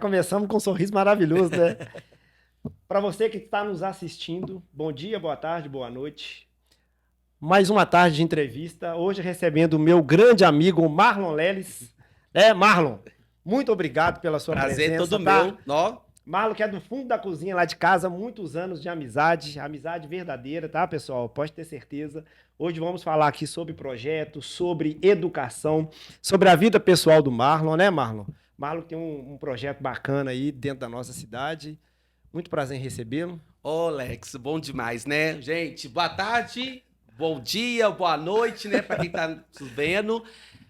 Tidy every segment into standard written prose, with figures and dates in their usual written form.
começamos com um sorriso maravilhoso, né? Para você que está nos assistindo, bom dia, boa tarde, boa noite. Mais uma tarde de entrevista. Hoje recebendo o meu grande amigo Marlon Leles. Marlon, muito obrigado pela sua Prazer presença, todo tá? meu. Ó, Marlon, que é do fundo da cozinha lá de casa, muitos anos de amizade, amizade verdadeira, tá, pessoal? Pode ter certeza. Hoje vamos falar aqui sobre projetos, sobre educação, sobre a vida pessoal do Marlon, né, Marlon? Marlon tem um projeto bacana aí dentro da nossa cidade. Muito prazer em recebê-lo. ô, Alex, bom demais, né? Gente, boa tarde, bom dia, boa noite, né? Pra quem tá nos vendo.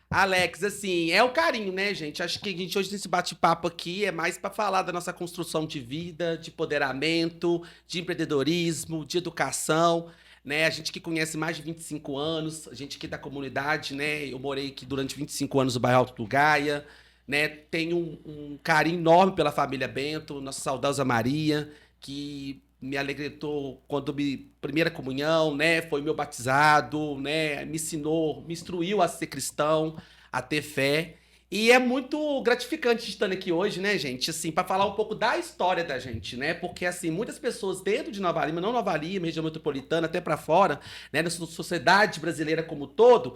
Alex, assim, é o carinho, né, gente? Acho que a gente hoje nesse bate-papo aqui é mais pra falar da nossa construção de vida, de empoderamento, de empreendedorismo, de educação, né? A gente que conhece mais de 25 anos, a gente aqui da comunidade, né? Eu morei aqui durante 25 anos no bairro Alto do Gaia, né? Tenho um carinho enorme pela família Bento, nossa saudosa Maria, que me alegretou quando primeira comunhão, né? Foi meu batizado, né? Me ensinou, me instruiu a ser cristão, a ter fé. E é muito gratificante estando aqui hoje, né, gente? Assim, para falar um pouco da história da gente, né? Porque assim, muitas pessoas dentro de Nova Lima, não Nova Lima, região metropolitana, até para fora, né, na sociedade brasileira como um todo,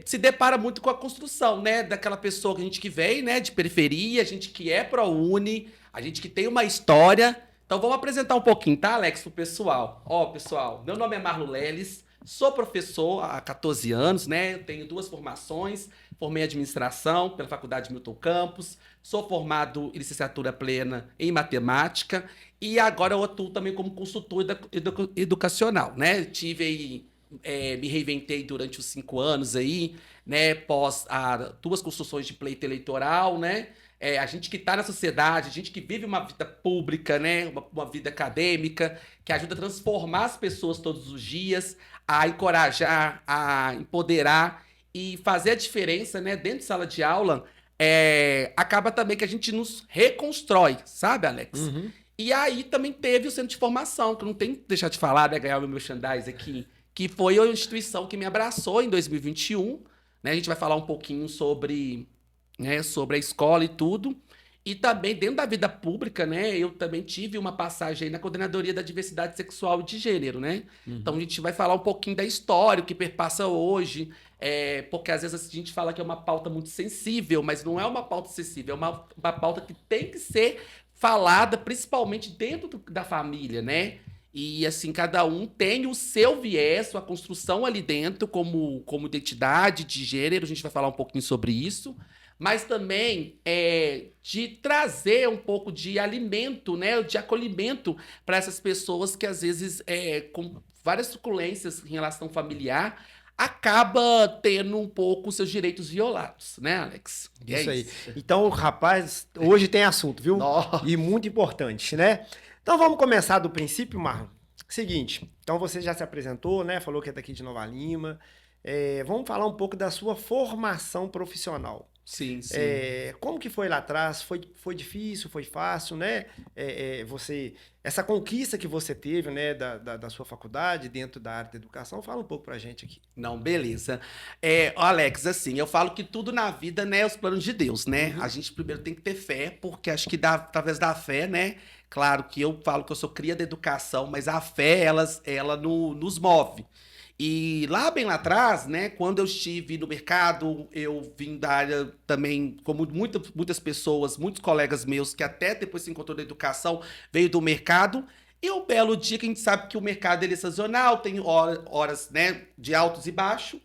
se depara muito com a construção, né, daquela pessoa que a gente que vem, né, de periferia, a gente que é ProUni, a gente que tem uma história. Então vamos apresentar um pouquinho, tá, Alex, pro pessoal. Ó, pessoal, meu nome é Marlo Leles, sou professor há 14 anos, né, eu tenho duas formações, formei em administração pela Faculdade Milton Campos, sou formado em licenciatura plena em matemática e agora eu atuo também como consultor educacional, né, tive aí me reinventei durante os 5 anos aí, né? Pós duas construções de pleito eleitoral, né? A gente que está na sociedade, a gente que vive uma vida pública, né? Uma vida acadêmica, que ajuda a transformar as pessoas todos os dias, a encorajar, a empoderar e fazer a diferença, né? Dentro de sala de aula, acaba também que a gente nos reconstrói, sabe, Alex? Uhum. E aí também teve o centro de formação, que eu não tenho que deixar de falar, né? Ganhar o meu merchandise aqui, que foi a instituição que me abraçou em 2021, né? A gente vai falar um pouquinho sobre, né, sobre a escola e tudo. E também dentro da vida pública, né, eu também tive uma passagem aí na Coordenadoria da Diversidade Sexual e de Gênero, né? Então a Uhum. gente vai falar um pouquinho da história, o que perpassa hoje, porque às vezes a gente fala que é uma pauta muito sensível, mas não é uma pauta sensível, é uma pauta que tem que ser falada principalmente dentro da família, né? E assim, cada um tem o seu viés, sua construção ali dentro, como identidade de gênero, a gente vai falar um pouquinho sobre isso, mas também de trazer um pouco de alimento, né, de acolhimento para essas pessoas que às vezes, com várias suculências em relação familiar, acaba tendo um pouco os seus direitos violados, né, Alex? E é Isso aí. isso. Então, rapaz, hoje tem assunto, viu? E Nossa. muito importante, né? Então vamos começar do princípio, Marlon. Seguinte, então você já se apresentou, né? Falou que é daqui de Nova Lima. Vamos falar um pouco da sua formação profissional. Sim, sim. Como que foi lá atrás? Foi difícil? Foi fácil, né? Essa conquista que você teve, né, da sua faculdade dentro da área da educação, fala um pouco pra gente aqui. Não, beleza. Alex, assim, eu falo que tudo na vida, né, é os planos de Deus, né? A Uhum. gente primeiro tem que ter fé, porque acho que através da fé, né? Claro que eu falo que eu sou cria da educação, mas a fé, ela nos move. E lá bem lá atrás, né, quando eu estive no mercado, eu vim da área também, como muitas pessoas, muitos colegas meus, que até depois se encontrou na educação, veio do mercado. E um belo dia que a gente sabe que o mercado ele é sazonal, tem horas, né, de altos e baixos.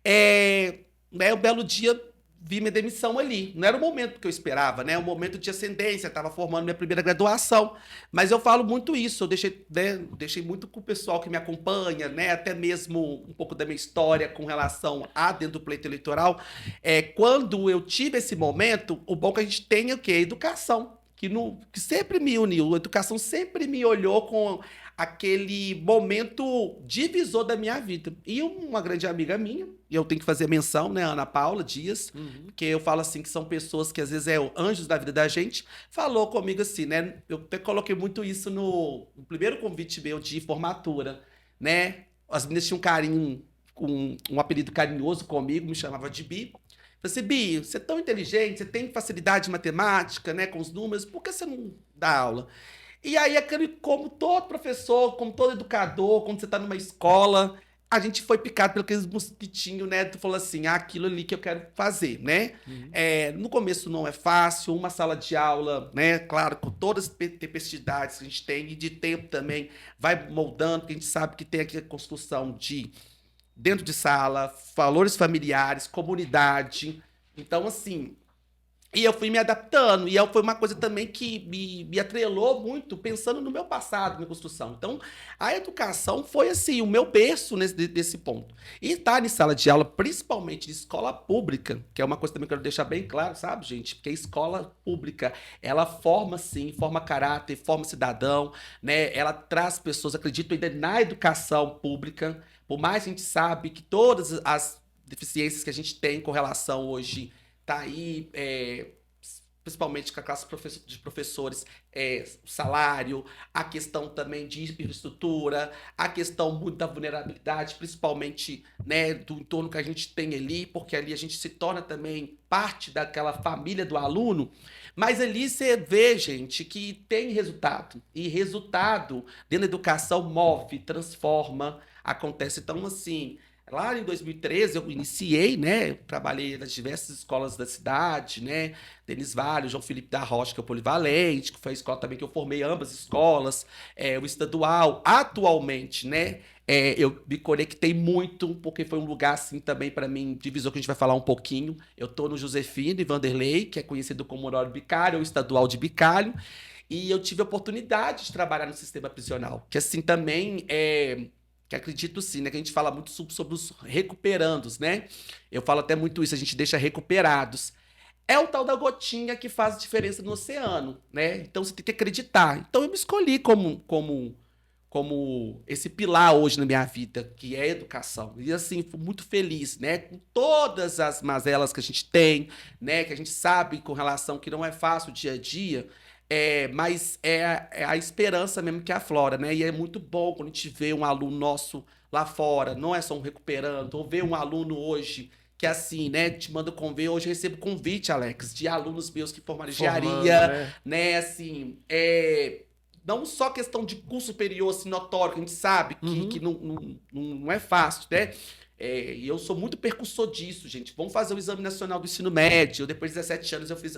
Um belo dia vi minha demissão ali. Não era o momento que eu esperava, né? O momento de ascendência, estava formando minha primeira graduação. Mas eu falo muito isso, eu deixei, né, deixei muito com o pessoal que me acompanha, né? Até mesmo um pouco da minha história com relação a dentro do pleito eleitoral. Quando eu tive esse momento, o bom que a gente tem é o quê? Educação. Que sempre me uniu, a educação sempre me olhou com aquele momento divisor da minha vida. E uma grande amiga minha, e eu tenho que fazer menção, né, Ana Paula Dias, Uhum. porque eu falo assim que são pessoas que às vezes anjos da vida da gente, falou comigo assim, né? Eu até coloquei muito isso no primeiro convite meu de formatura, né? As meninas tinham um carinho, um apelido carinhoso comigo, me chamava de Bi. assim, Bi, você é tão inteligente, você tem facilidade em matemática, né, com os números, por que você não dá aula? E aí, como todo professor, como todo educador, quando você está numa escola, a gente foi picado por aqueles mosquitinhos, né? Tu falou assim, aquilo ali que eu quero fazer, né? Uhum. No começo não é fácil, uma sala de aula, né? Claro, com todas as tempestades que a gente tem, e de tempo também, vai moldando, porque a gente sabe que tem aqui a construção de dentro de sala, valores familiares, comunidade. Então, assim, e eu fui me adaptando, foi uma coisa também que me atrelou muito, pensando no meu passado, minha construção. Então, a educação foi, assim, o meu berço desse ponto. E estar em sala de aula, principalmente de escola pública, que é uma coisa também que eu quero deixar bem claro, sabe, gente? Porque a escola pública, ela forma, sim, forma caráter, forma cidadão, né? Ela traz pessoas, acredito ainda na educação pública, por mais que a gente sabe que todas as deficiências que a gente tem com relação hoje tá aí, principalmente com a classe de professores, o salário, a questão também de infraestrutura, a questão muito da vulnerabilidade, principalmente, né, do entorno que a gente tem ali, porque ali a gente se torna também parte daquela família do aluno, mas ali você vê, gente, que tem resultado, e resultado dentro da educação move, transforma, acontece. Então, assim, lá em 2013 eu iniciei, né? Trabalhei nas diversas escolas da cidade, né? Denis Vale, João Felipe da Rocha, que é o Polivalente, que foi a escola também que eu formei ambas escolas, o estadual. Atualmente, né? Eu me conectei muito, porque foi um lugar assim também para mim, divisor que a gente vai falar um pouquinho. Eu tô no Josefino e Vanderlei, que é conhecido como Honório Bicalho, ou estadual de Bicalho. E eu tive a oportunidade de trabalhar no sistema prisional, que assim também que acredito sim, né? Que a gente fala muito sobre os recuperandos, né? Eu falo até muito isso, a gente deixa recuperados. É o tal da gotinha que faz diferença no oceano, né? Então você tem que acreditar. Então eu me escolhi como esse pilar hoje na minha vida, que é a educação. E assim, fui muito feliz, né? Com todas as mazelas que a gente tem, né? Que a gente sabe com relação que não é fácil o dia a dia, mas é a esperança mesmo que aflora, né? E é muito bom quando a gente vê um aluno nosso lá fora, não é só um recuperando, ou ver um aluno hoje que assim, né, te manda convite. Hoje eu recebo convite, Alex, de alunos meus que formaram Formando, engenharia, né? né, assim, não só questão de curso superior, assim, notório, que a gente sabe que Uhum. não é fácil, né? E eu sou muito percussor disso, gente. Vamos fazer o Exame Nacional do Ensino Médio. Depois de 17 anos, eu fiz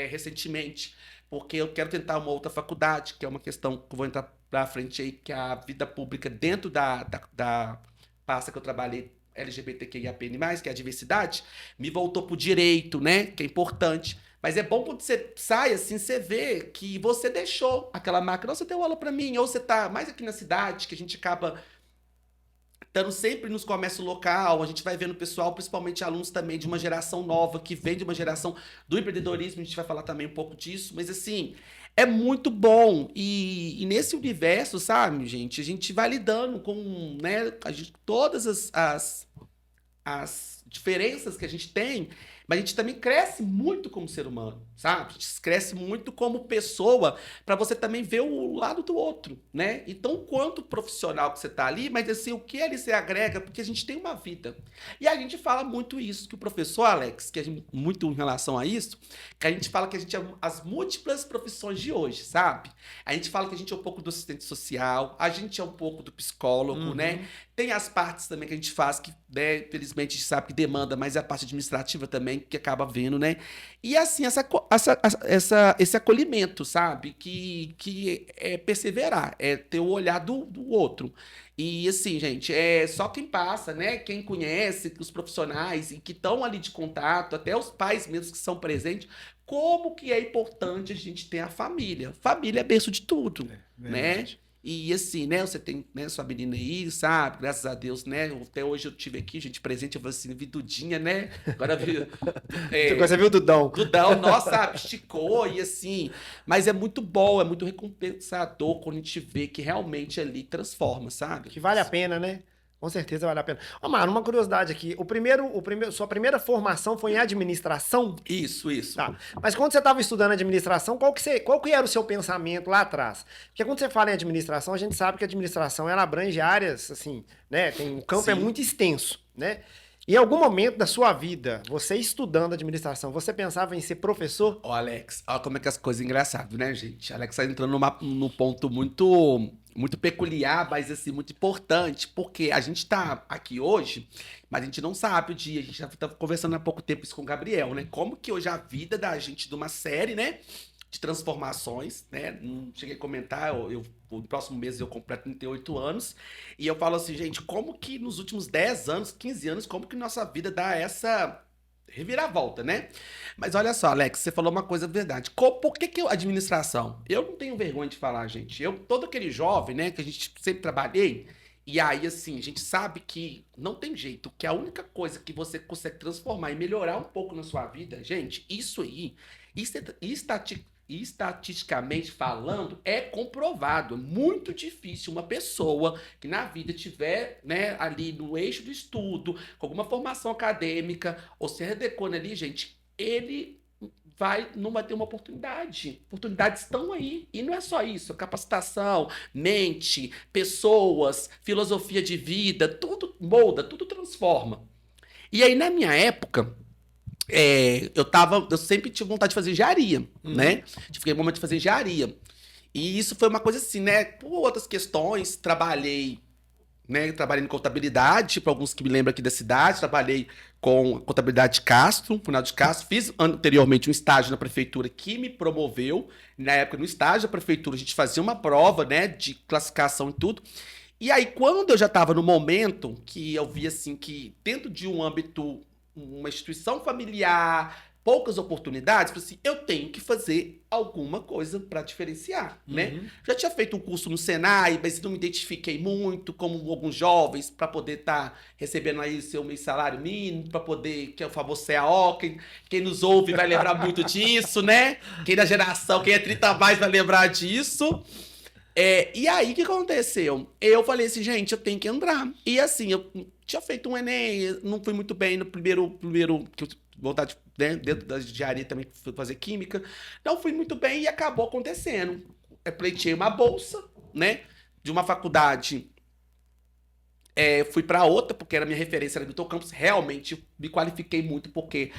recentemente, porque eu quero tentar uma outra faculdade, que é uma questão que eu vou entrar pra frente aí, que é a vida pública dentro da pasta que eu trabalhei, LGBTQIAPN+, que é a diversidade, me voltou pro direito, né? Que é importante. Mas é bom quando você sai assim, você vê que você deixou aquela máquina, ou você deu aula para mim, ou você tá mais aqui na cidade, que a gente acaba estando sempre nos comércios local, a gente vai vendo pessoal, principalmente alunos também de uma geração nova, que vem de uma geração do empreendedorismo, a gente vai falar também um pouco disso, mas assim, é muito bom. E nesse universo, sabe, gente, a gente vai lidando com, né, todas as diferenças que a gente tem, mas a gente também cresce muito como ser humano, sabe? A gente cresce muito como pessoa, para você também ver o lado do outro, né? Então, quanto profissional que você tá ali, mas assim, o que ele se agrega, porque a gente tem uma vida. E a gente fala muito isso, que o professor Alex, que a gente, muito em relação a isso, que a gente fala que a gente é as múltiplas profissões de hoje, sabe? A gente fala que a gente é um pouco do assistente social, a gente é um pouco do psicólogo, né? Uhum. Tem as partes também que a gente faz que, né, infelizmente, a gente sabe que demanda, mas é a parte administrativa também que acaba vendo, né? E assim, esse acolhimento, sabe? Que é perseverar, é ter o olhar do outro. E assim, gente, é só quem passa, né? Quem conhece, os profissionais e que estão ali de contato, até os pais mesmos que são presentes, como que é importante a gente ter a família. Família é berço de tudo, né? Verdade. E assim, né? Você tem, né, sua menina aí, sabe? Graças a Deus, né? Até hoje eu tive aqui, gente, presente, eu falei assim, vi Dudinha, né? Agora vi. Você viu o Dudão? Dudão, nossa, sabe, esticou e assim. Mas é muito bom, é muito recompensador quando a gente vê que realmente ali transforma, sabe? Que vale a pena, né? Com certeza vale a pena. Ô, Mano, uma curiosidade aqui. Sua primeira formação foi em administração? Isso, isso. Tá. Mas quando você estava estudando administração, qual que era o seu pensamento lá atrás? Porque quando você fala em administração, a gente sabe que a administração ela abrange áreas, assim, né? O campo é Sim. muito extenso, né? Em algum momento da sua vida, você estudando administração, você pensava em ser professor? Ó, Alex, olha como é que as coisas engraçadas, né, gente? Alex tá entrando num ponto muito peculiar, mas assim, muito importante, porque a gente tá aqui hoje, mas a gente não sabe o dia. A gente já tava conversando há pouco tempo isso com o Gabriel, né? Como que hoje a vida da gente, de uma série, né? De transformações, né? Não cheguei a comentar, no próximo mês eu completo 38 anos, e eu falo assim, gente, como que nos últimos 10 anos, 15 anos, como que nossa vida dá essa reviravolta, né? Mas olha só, Alex, você falou uma coisa verdade. Por que administração? Eu não tenho vergonha de falar, gente. Todo aquele jovem, né, que a gente sempre trabalhei, e aí, assim, a gente sabe que não tem jeito, que a única coisa que você consegue transformar e melhorar um pouco na sua vida, gente, isso aí, estatisticamente falando, é comprovado. É muito difícil uma pessoa que na vida tiver, né, ali no eixo do estudo, com alguma formação acadêmica, ou se adequando ali, gente, ele não vai ter uma oportunidade. Oportunidades estão aí. E não é só isso. Capacitação, mente, pessoas, filosofia de vida, tudo molda, tudo transforma. E aí, na minha época, eu sempre tive vontade de fazer engenharia, né? Fiquei um momento de fazer engenharia. E isso foi uma coisa assim, né? Por outras questões, trabalhei, né? Trabalhei em contabilidade, para alguns que me lembram aqui da cidade, trabalhei com contabilidade de Castro, Funal de Castro. Fiz anteriormente um estágio na prefeitura que me promoveu. Na época, no estágio da prefeitura, a gente fazia uma prova, né? De classificação e tudo. E aí, quando eu já estava no momento que eu vi assim que dentro de um âmbito, uma instituição familiar, poucas oportunidades, falei assim, eu tenho que fazer alguma coisa para diferenciar, né? Já tinha feito um curso no Senai, mas não me identifiquei muito como alguns jovens para poder estar recebendo aí o seu mês salário mínimo, para poder, que é o famoso CAO, quem nos ouve vai lembrar muito disso, né? Quem da geração, quem é 30 a mais vai lembrar disso. E aí, o que aconteceu? Eu falei assim, gente, eu tenho que entrar. E assim, eu tinha feito um Enem, não fui muito bem no primeiro que eu vontade, né, dentro da engenharia também fui fazer química. Não fui muito bem e acabou acontecendo. Eu pleiteei uma bolsa, né, de uma faculdade. Fui para outra, porque era minha referência, era do Campus. Realmente me qualifiquei muito, porque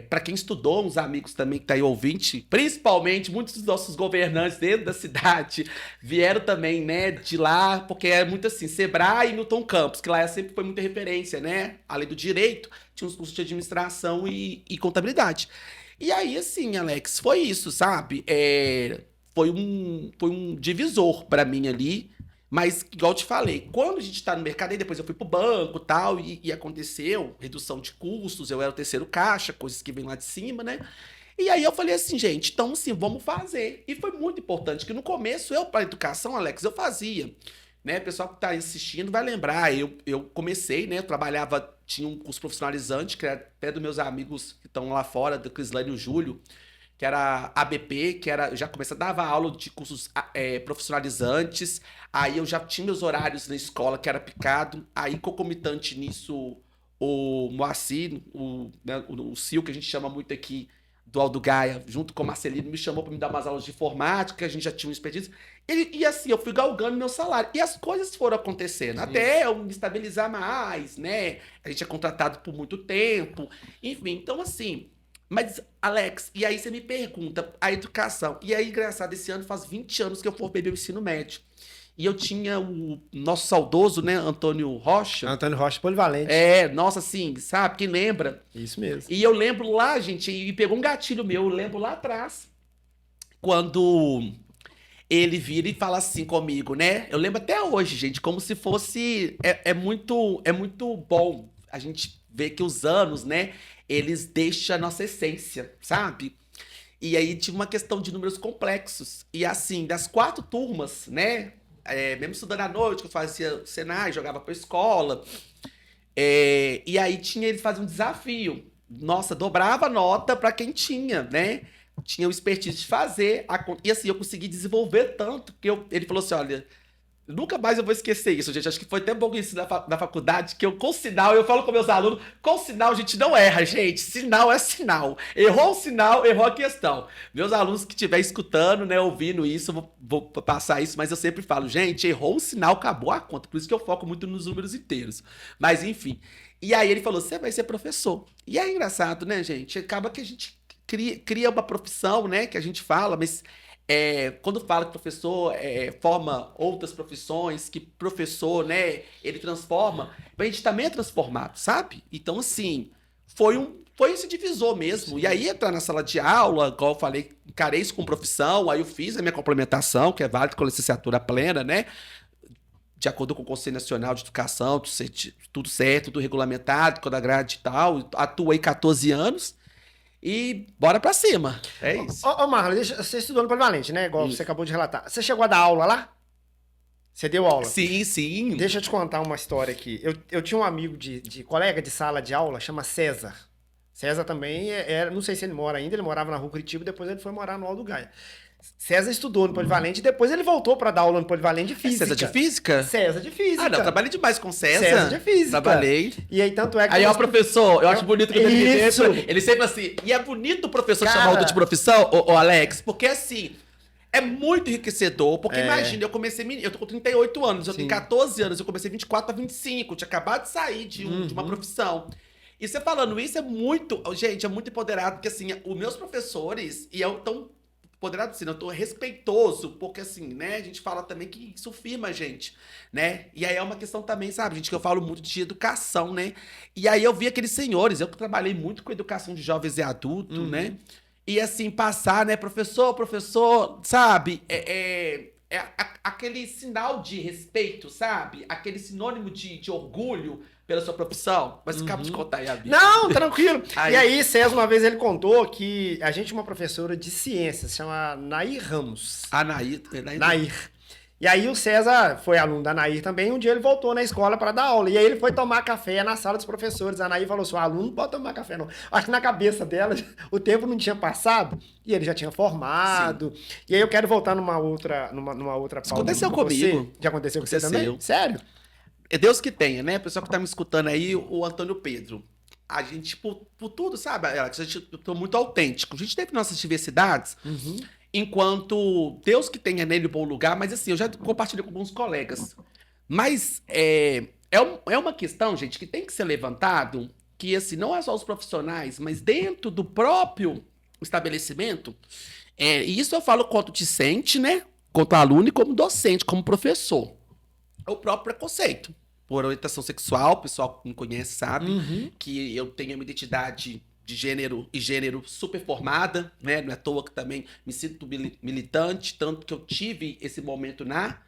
para quem estudou, uns amigos também que tá aí ouvinte, principalmente muitos dos nossos governantes dentro da cidade vieram também, né, de lá, porque é muito assim, Sebrae e Newton Campus, que lá sempre foi muita referência, né? Além do direito, tinha uns cursos de administração e contabilidade. E aí, assim, Alex, foi isso, sabe? Foi um divisor para mim ali. Mas, igual eu te falei, quando a gente tá no mercado, aí depois eu fui pro banco tal, e aconteceu redução de custos, eu era o terceiro caixa, coisas que vêm lá de cima, né? E aí eu falei assim, gente, então assim, vamos fazer. E foi muito importante, que no começo eu, para educação, Alex, eu fazia, né? O pessoal que tá assistindo vai lembrar, eu comecei, né? Eu trabalhava, tinha um curso profissionalizante, que era até dos meus amigos que estão lá fora, do Crislane e o Júlio, que era ABP, que era, já comecei a dar aula de cursos profissionalizantes, aí eu já tinha meus horários na escola, que era picado, aí concomitante nisso, o Moacir, né, o Sil, que a gente chama muito aqui, do Aldo Gaia, junto com o Marcelino, me chamou para me dar umas aulas de informática, a gente já tinha um expertise, e assim, eu fui galgando meu salário, e as coisas foram acontecendo, até eu me estabilizar mais, né, a gente é contratado por muito tempo, enfim, então assim... Mas, Alex, e aí você me pergunta, a educação. E aí, engraçado, esse ano faz 20 anos que eu formei meu ensino médio. E eu tinha o nosso saudoso, né, Antônio Rocha. Antônio Rocha Polivalente. Nossa, assim, sabe? Quem lembra? Isso mesmo. E eu lembro lá, gente, e pegou um gatilho meu, eu lembro lá atrás, quando ele vira e fala assim comigo, né? Eu lembro até hoje, gente, como se fosse... É muito bom a gente ver que os anos, né, eles deixam a nossa essência, sabe? E aí tinha uma questão de números complexos. E assim, das 4 turmas, né? Mesmo estudando à noite, que eu fazia Senai, jogava pra escola. E aí eles faziam um desafio. Nossa, dobrava a nota pra quem tinha, né? Tinha o expertise de fazer. E assim, eu consegui desenvolver tanto que ele falou assim: olha, Nunca mais eu vou esquecer isso, gente. Acho que foi até bom isso na faculdade, que eu, com sinal, eu falo com meus alunos, com sinal a gente não erra, gente. Sinal é sinal. Errou o sinal, errou a questão. Meus alunos que estiverem escutando, né, ouvindo isso, vou passar isso, mas eu sempre falo, gente, errou o sinal, acabou a conta. Por isso que eu foco muito nos números inteiros. Mas, enfim. E aí ele falou, você vai ser professor. E é engraçado, né, gente? Acaba que a gente cria uma profissão, né, que a gente fala, mas... quando fala que professor forma outras profissões, que professor, né, ele transforma, a gente também é transformado, sabe? Então, assim, foi esse divisor mesmo. Sim. E aí, entrar na sala de aula, igual eu falei, encarei isso com profissão, aí eu fiz a minha complementação, que é válida com licenciatura plena, né? De acordo com o Conselho Nacional de Educação, tudo certo, tudo regulamentado, com a grade e tal. Atuei 14 anos. E bora pra cima. É isso. Ô, Marlon, você estudou no Polivalente, né? Igual você acabou de relatar. Você chegou a dar aula lá? Você deu aula? Sim, sim. Deixa eu te contar uma história aqui. Eu tinha um amigo de colega de sala de aula, chama César. César também não sei se ele mora ainda, ele morava na Rua Curitiba, depois ele foi morar no Alto Gaia. César estudou no Polivalente e depois ele voltou para dar aula no Polivalente de Física. César de Física? César de Física. Ah, não, trabalhei demais com César. César de Física. Trabalhei. E aí, tanto é que... Aí, ó, professor, eu acho bonito que Isso. ele sempre assim... E é bonito o professor Cara... chamar outro de profissão, ô Alex, porque assim... É muito enriquecedor, porque imagina, eu comecei... Eu tô com 38 anos, eu tenho 14 anos, eu comecei 24 a 25, eu tinha acabado de sair de uma profissão. E você falando isso é muito... Gente, é muito empoderado, porque assim, os meus professores, e eu tão... Empoderado, assim, eu tô respeitoso, porque assim, né, a gente fala também que isso firma a gente, né, e aí é uma questão também, sabe, gente, que eu falo muito de educação, né, e aí eu vi aqueles senhores, eu que trabalhei muito com educação de jovens e adultos, né, e assim, passar, né, professor, sabe, aquele sinal de respeito, sabe, aquele sinônimo de orgulho pela sua profissão. Mas acaba de contar aí a vida. Não, tranquilo. E aí, César, uma vez ele contou que a gente tinha uma professora de ciências, chama Nair Ramos. Nair. E aí o César foi aluno da Nair também, um dia ele voltou na escola para dar aula. E aí ele foi tomar café na sala dos professores. A Nair falou assim, o aluno não pode tomar café não. Acho que na cabeça dela o tempo não tinha passado e ele já tinha formado. Sim. E aí eu quero voltar numa outra pauta. Isso aconteceu comigo. Já aconteceu com você também? Sério? É Deus que tenha, né? O pessoal que tá me escutando aí, o Antônio Pedro. A gente, por tudo, sabe, Alex? A gente tô muito autêntico. A gente teve nossas diversidades, enquanto Deus que tenha nele um bom lugar, mas assim, eu já compartilhei com alguns colegas. Mas é uma questão, gente, que tem que ser levantado, que assim, não é só os profissionais, mas dentro do próprio estabelecimento. E isso eu falo quanto discente, né? Quanto aluno e como docente, como professor. É o próprio preconceito por orientação sexual, o pessoal que me conhece sabe que eu tenho uma identidade de gênero e gênero super formada, né? Não é à toa que também me sinto militante, tanto que eu tive esse momento na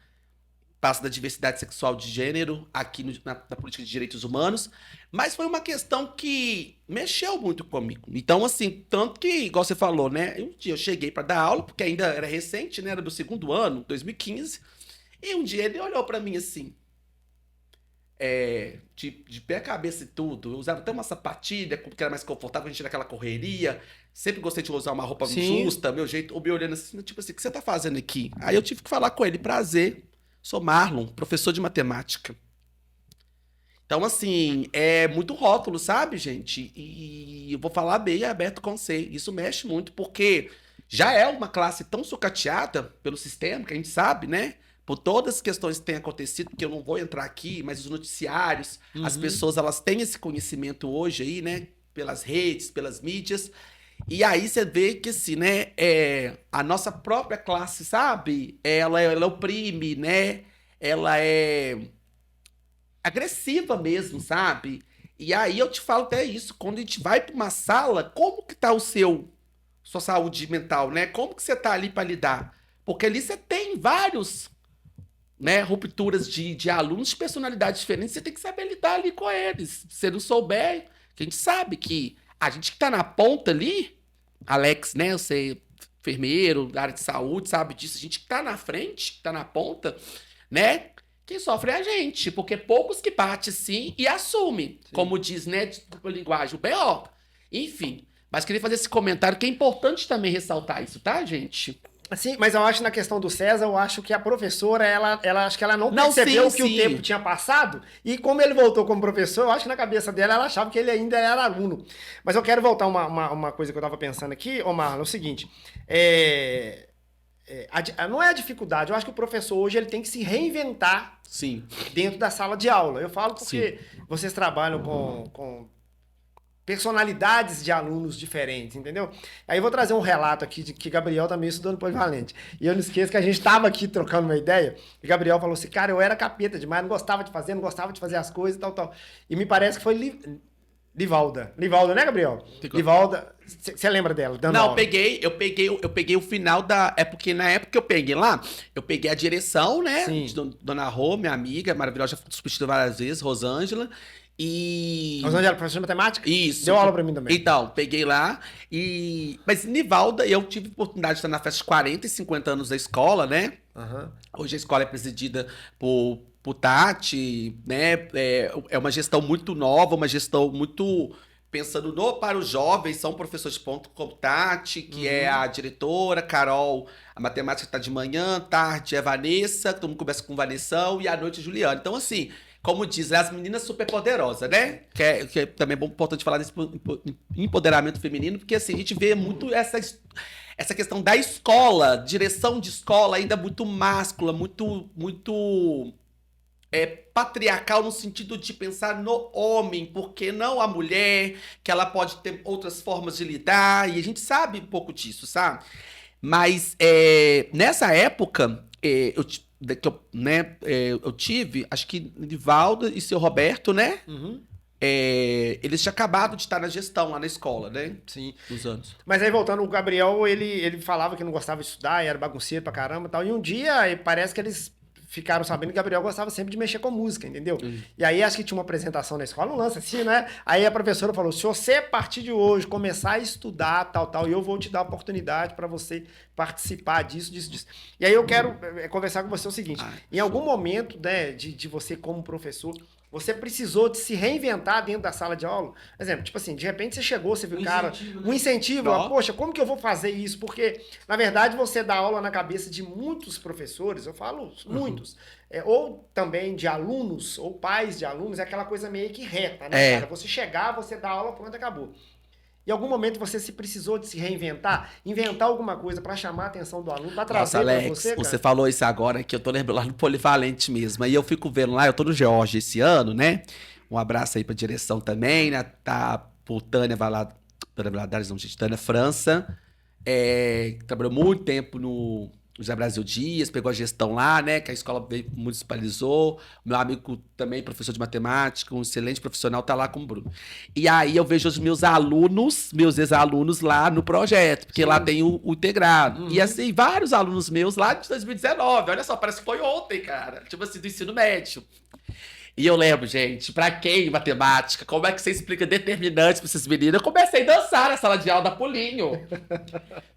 passo da diversidade sexual de gênero aqui na política de direitos humanos, mas foi uma questão que mexeu muito comigo. Então, assim, tanto que, igual você falou, né? Um dia eu cheguei para dar aula, porque ainda era recente, né? Era do segundo ano, 2015. E um dia ele olhou pra mim assim, de pé, cabeça e tudo. Eu usava até uma sapatilha, porque era mais confortável, a gente naquela correria. Sempre gostei de usar uma roupa justa, meu jeito. Ou me olhando assim, tipo assim, o que você tá fazendo aqui? Aí eu tive que falar com ele, prazer, sou Marlon, professor de matemática. Então, assim, é muito rótulo, sabe, gente? E eu vou falar bem aberto com você. Isso mexe muito, porque já é uma classe tão sucateada pelo sistema, que a gente sabe, né? Por todas as questões que têm acontecido, que eu não vou entrar aqui, mas os noticiários, as pessoas, elas têm esse conhecimento hoje aí, né? Pelas redes, pelas mídias. E aí você vê que, assim, né? A nossa própria classe, sabe? Ela oprime, né? Ela é agressiva mesmo, sabe? E aí eu te falo até isso. Quando a gente vai para uma sala, como que tá sua saúde mental, né? Como que você tá ali para lidar? Porque ali você tem vários... né, rupturas de alunos de personalidades diferentes, você tem que saber lidar ali com eles. Se você não souber, a gente sabe que a gente que tá na ponta ali, Alex, né, você enfermeiro, da área de saúde, sabe disso, a gente que tá na frente, que tá na ponta, né, quem sofre é a gente, porque poucos que batem sim e assumem, como diz, né, desculpa a linguagem, o B.O. Enfim, mas queria fazer esse comentário que é importante também ressaltar isso, tá, gente? Sim, mas eu acho na questão do César, eu acho que a professora, ela acho que ela não Não, percebeu sim, que o sim. tempo tinha passado, e como ele voltou como professor, eu acho que na cabeça dela ela achava que ele ainda era aluno. Mas eu quero voltar uma coisa que eu estava pensando aqui, ô Marlon, é o seguinte, não é a dificuldade, eu acho que o professor hoje ele tem que se reinventar Sim, dentro da sala de aula. Eu falo sim. porque vocês trabalham com personalidades de alunos diferentes, entendeu? Aí eu vou trazer um relato aqui de que Gabriel também estudou no Polivalente. E eu não esqueço que a gente estava aqui trocando uma ideia, e Gabriel falou assim, cara, eu era capeta demais, não gostava de fazer, não gostava de fazer as coisas e tal, tal. E me parece que foi Livalda. Livalda, né, Gabriel? Livalda, você lembra dela, dando Não, aula? eu peguei o final da. É porque na época que eu peguei lá, eu peguei a direção, né? Sim. De Dona Rô, minha amiga, maravilhosa, já fui substituída várias vezes, Rosângela. E. Rosângela, professora de matemática? Isso. Deu aula pra mim também. Então, peguei lá e. Mas Nivalda, eu tive a oportunidade de estar na festa de 40 e 50 anos da escola, né? Aham. Hoje a escola é presidida por Tati, né? É uma gestão muito nova, uma gestão muito pensando no para os jovens. São professores de ponto como Tati, que é a diretora, Carol, a matemática está de manhã, tarde é Vanessa, todo mundo começa com Vanessão, e à noite Juliana. Então, assim, como diz, as meninas super poderosas, né? Que é também importante falar desse empoderamento feminino, porque assim, a gente vê muito essa questão da escola, direção de escola ainda muito máscula, muito patriarcal no sentido de pensar no homem, porque não a mulher, que ela pode ter outras formas de lidar, e a gente sabe um pouco disso, sabe? Mas nessa época, eu tive, acho que Nivaldo e seu Roberto, né? Uhum. Eles tinham acabado de estar na gestão lá na escola, né? Sim. Nos anos. Mas aí voltando, o Gabriel, ele falava que não gostava de estudar, e era bagunceiro pra caramba e tal. E um dia parece que eles ficaram sabendo que o Gabriel gostava sempre de mexer com música, entendeu? E aí acho que tinha uma apresentação na escola, um lance assim, né? Aí a professora falou: se você, a partir de hoje, começar a estudar, tal, eu vou te dar a oportunidade pra você participar disso, disso, disso. E aí eu quero conversar com você o seguinte: em algum momento, né, de você como professor, você precisou de se reinventar dentro da sala de aula? Por exemplo, tipo assim, de repente você chegou, você viu, cara, um incentivo, poxa, como que eu vou fazer isso? Porque, na verdade, você dá aula na cabeça de muitos professores, eu falo muitos, ou também de alunos, ou pais de alunos, é aquela coisa meio que reta, né, cara? Você chegar, você dá aula, pronto, acabou. Em algum momento você se precisou de se reinventar, inventar alguma coisa para chamar a atenção do aluno, para trazer para você, cara? Você falou isso agora que eu tô lembrando lá no Polivalente mesmo. Aí eu fico vendo lá, eu tô no Georgia esse ano, né? Um abraço aí pra direção também, né? Tá por Tânia Valadares, não, gente, Tânia França. Trabalhou muito tempo no José Brasil Dias, pegou a gestão lá, né? Que a escola municipalizou. Meu amigo também, professor de matemática, um excelente profissional, tá lá com o Bruno. E aí eu vejo os meus alunos, meus ex-alunos lá no projeto, porque lá tem o integrado. E assim, vários alunos meus lá de 2019, olha só, parece que foi ontem, cara. Tipo assim, do ensino médio. E eu lembro, gente, pra quem matemática, como é que você explica determinantes pra esses meninos? Eu comecei a dançar na sala de aula da Pulinho.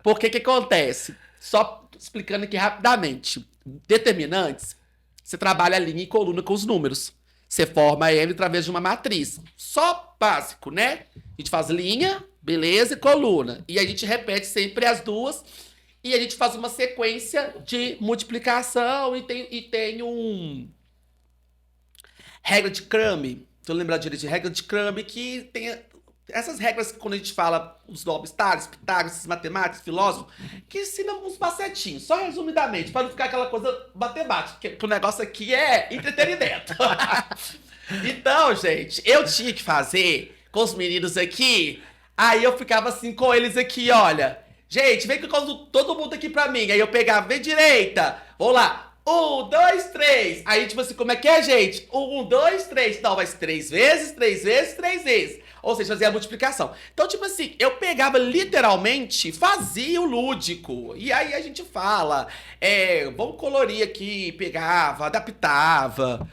Porque que acontece? Só explicando aqui rapidamente. Determinantes, você trabalha a linha e coluna com os números. Você forma ele através de uma matriz. Só básico, né? A gente faz linha, beleza, e coluna. E a gente repete sempre as duas. E a gente faz uma sequência de multiplicação e tem um... regra de Crumb. Se eu lembrar direito de regra de Crumb, que tem essas regras que quando a gente fala os nomes Tales, Pitágoras, esses matemáticos, filósofos, que ensinam uns macetinhos, só resumidamente, para não ficar aquela coisa matemática, que o negócio aqui é entretenimento. Então, gente, eu tinha que fazer com os meninos aqui, aí eu ficava assim com eles aqui, olha, gente, vem com todo mundo aqui pra mim, aí eu pegava, vem direita, vamos lá, 1, 2, 3. Aí, tipo assim, como é que é, gente? 1, 2, 3. Não, mas 3 vezes, 3 vezes, 3 vezes. Ou seja, fazia a multiplicação. Então, tipo assim, eu pegava literalmente, fazia o lúdico. E aí a gente fala, vamos colorir aqui, pegava, adaptava.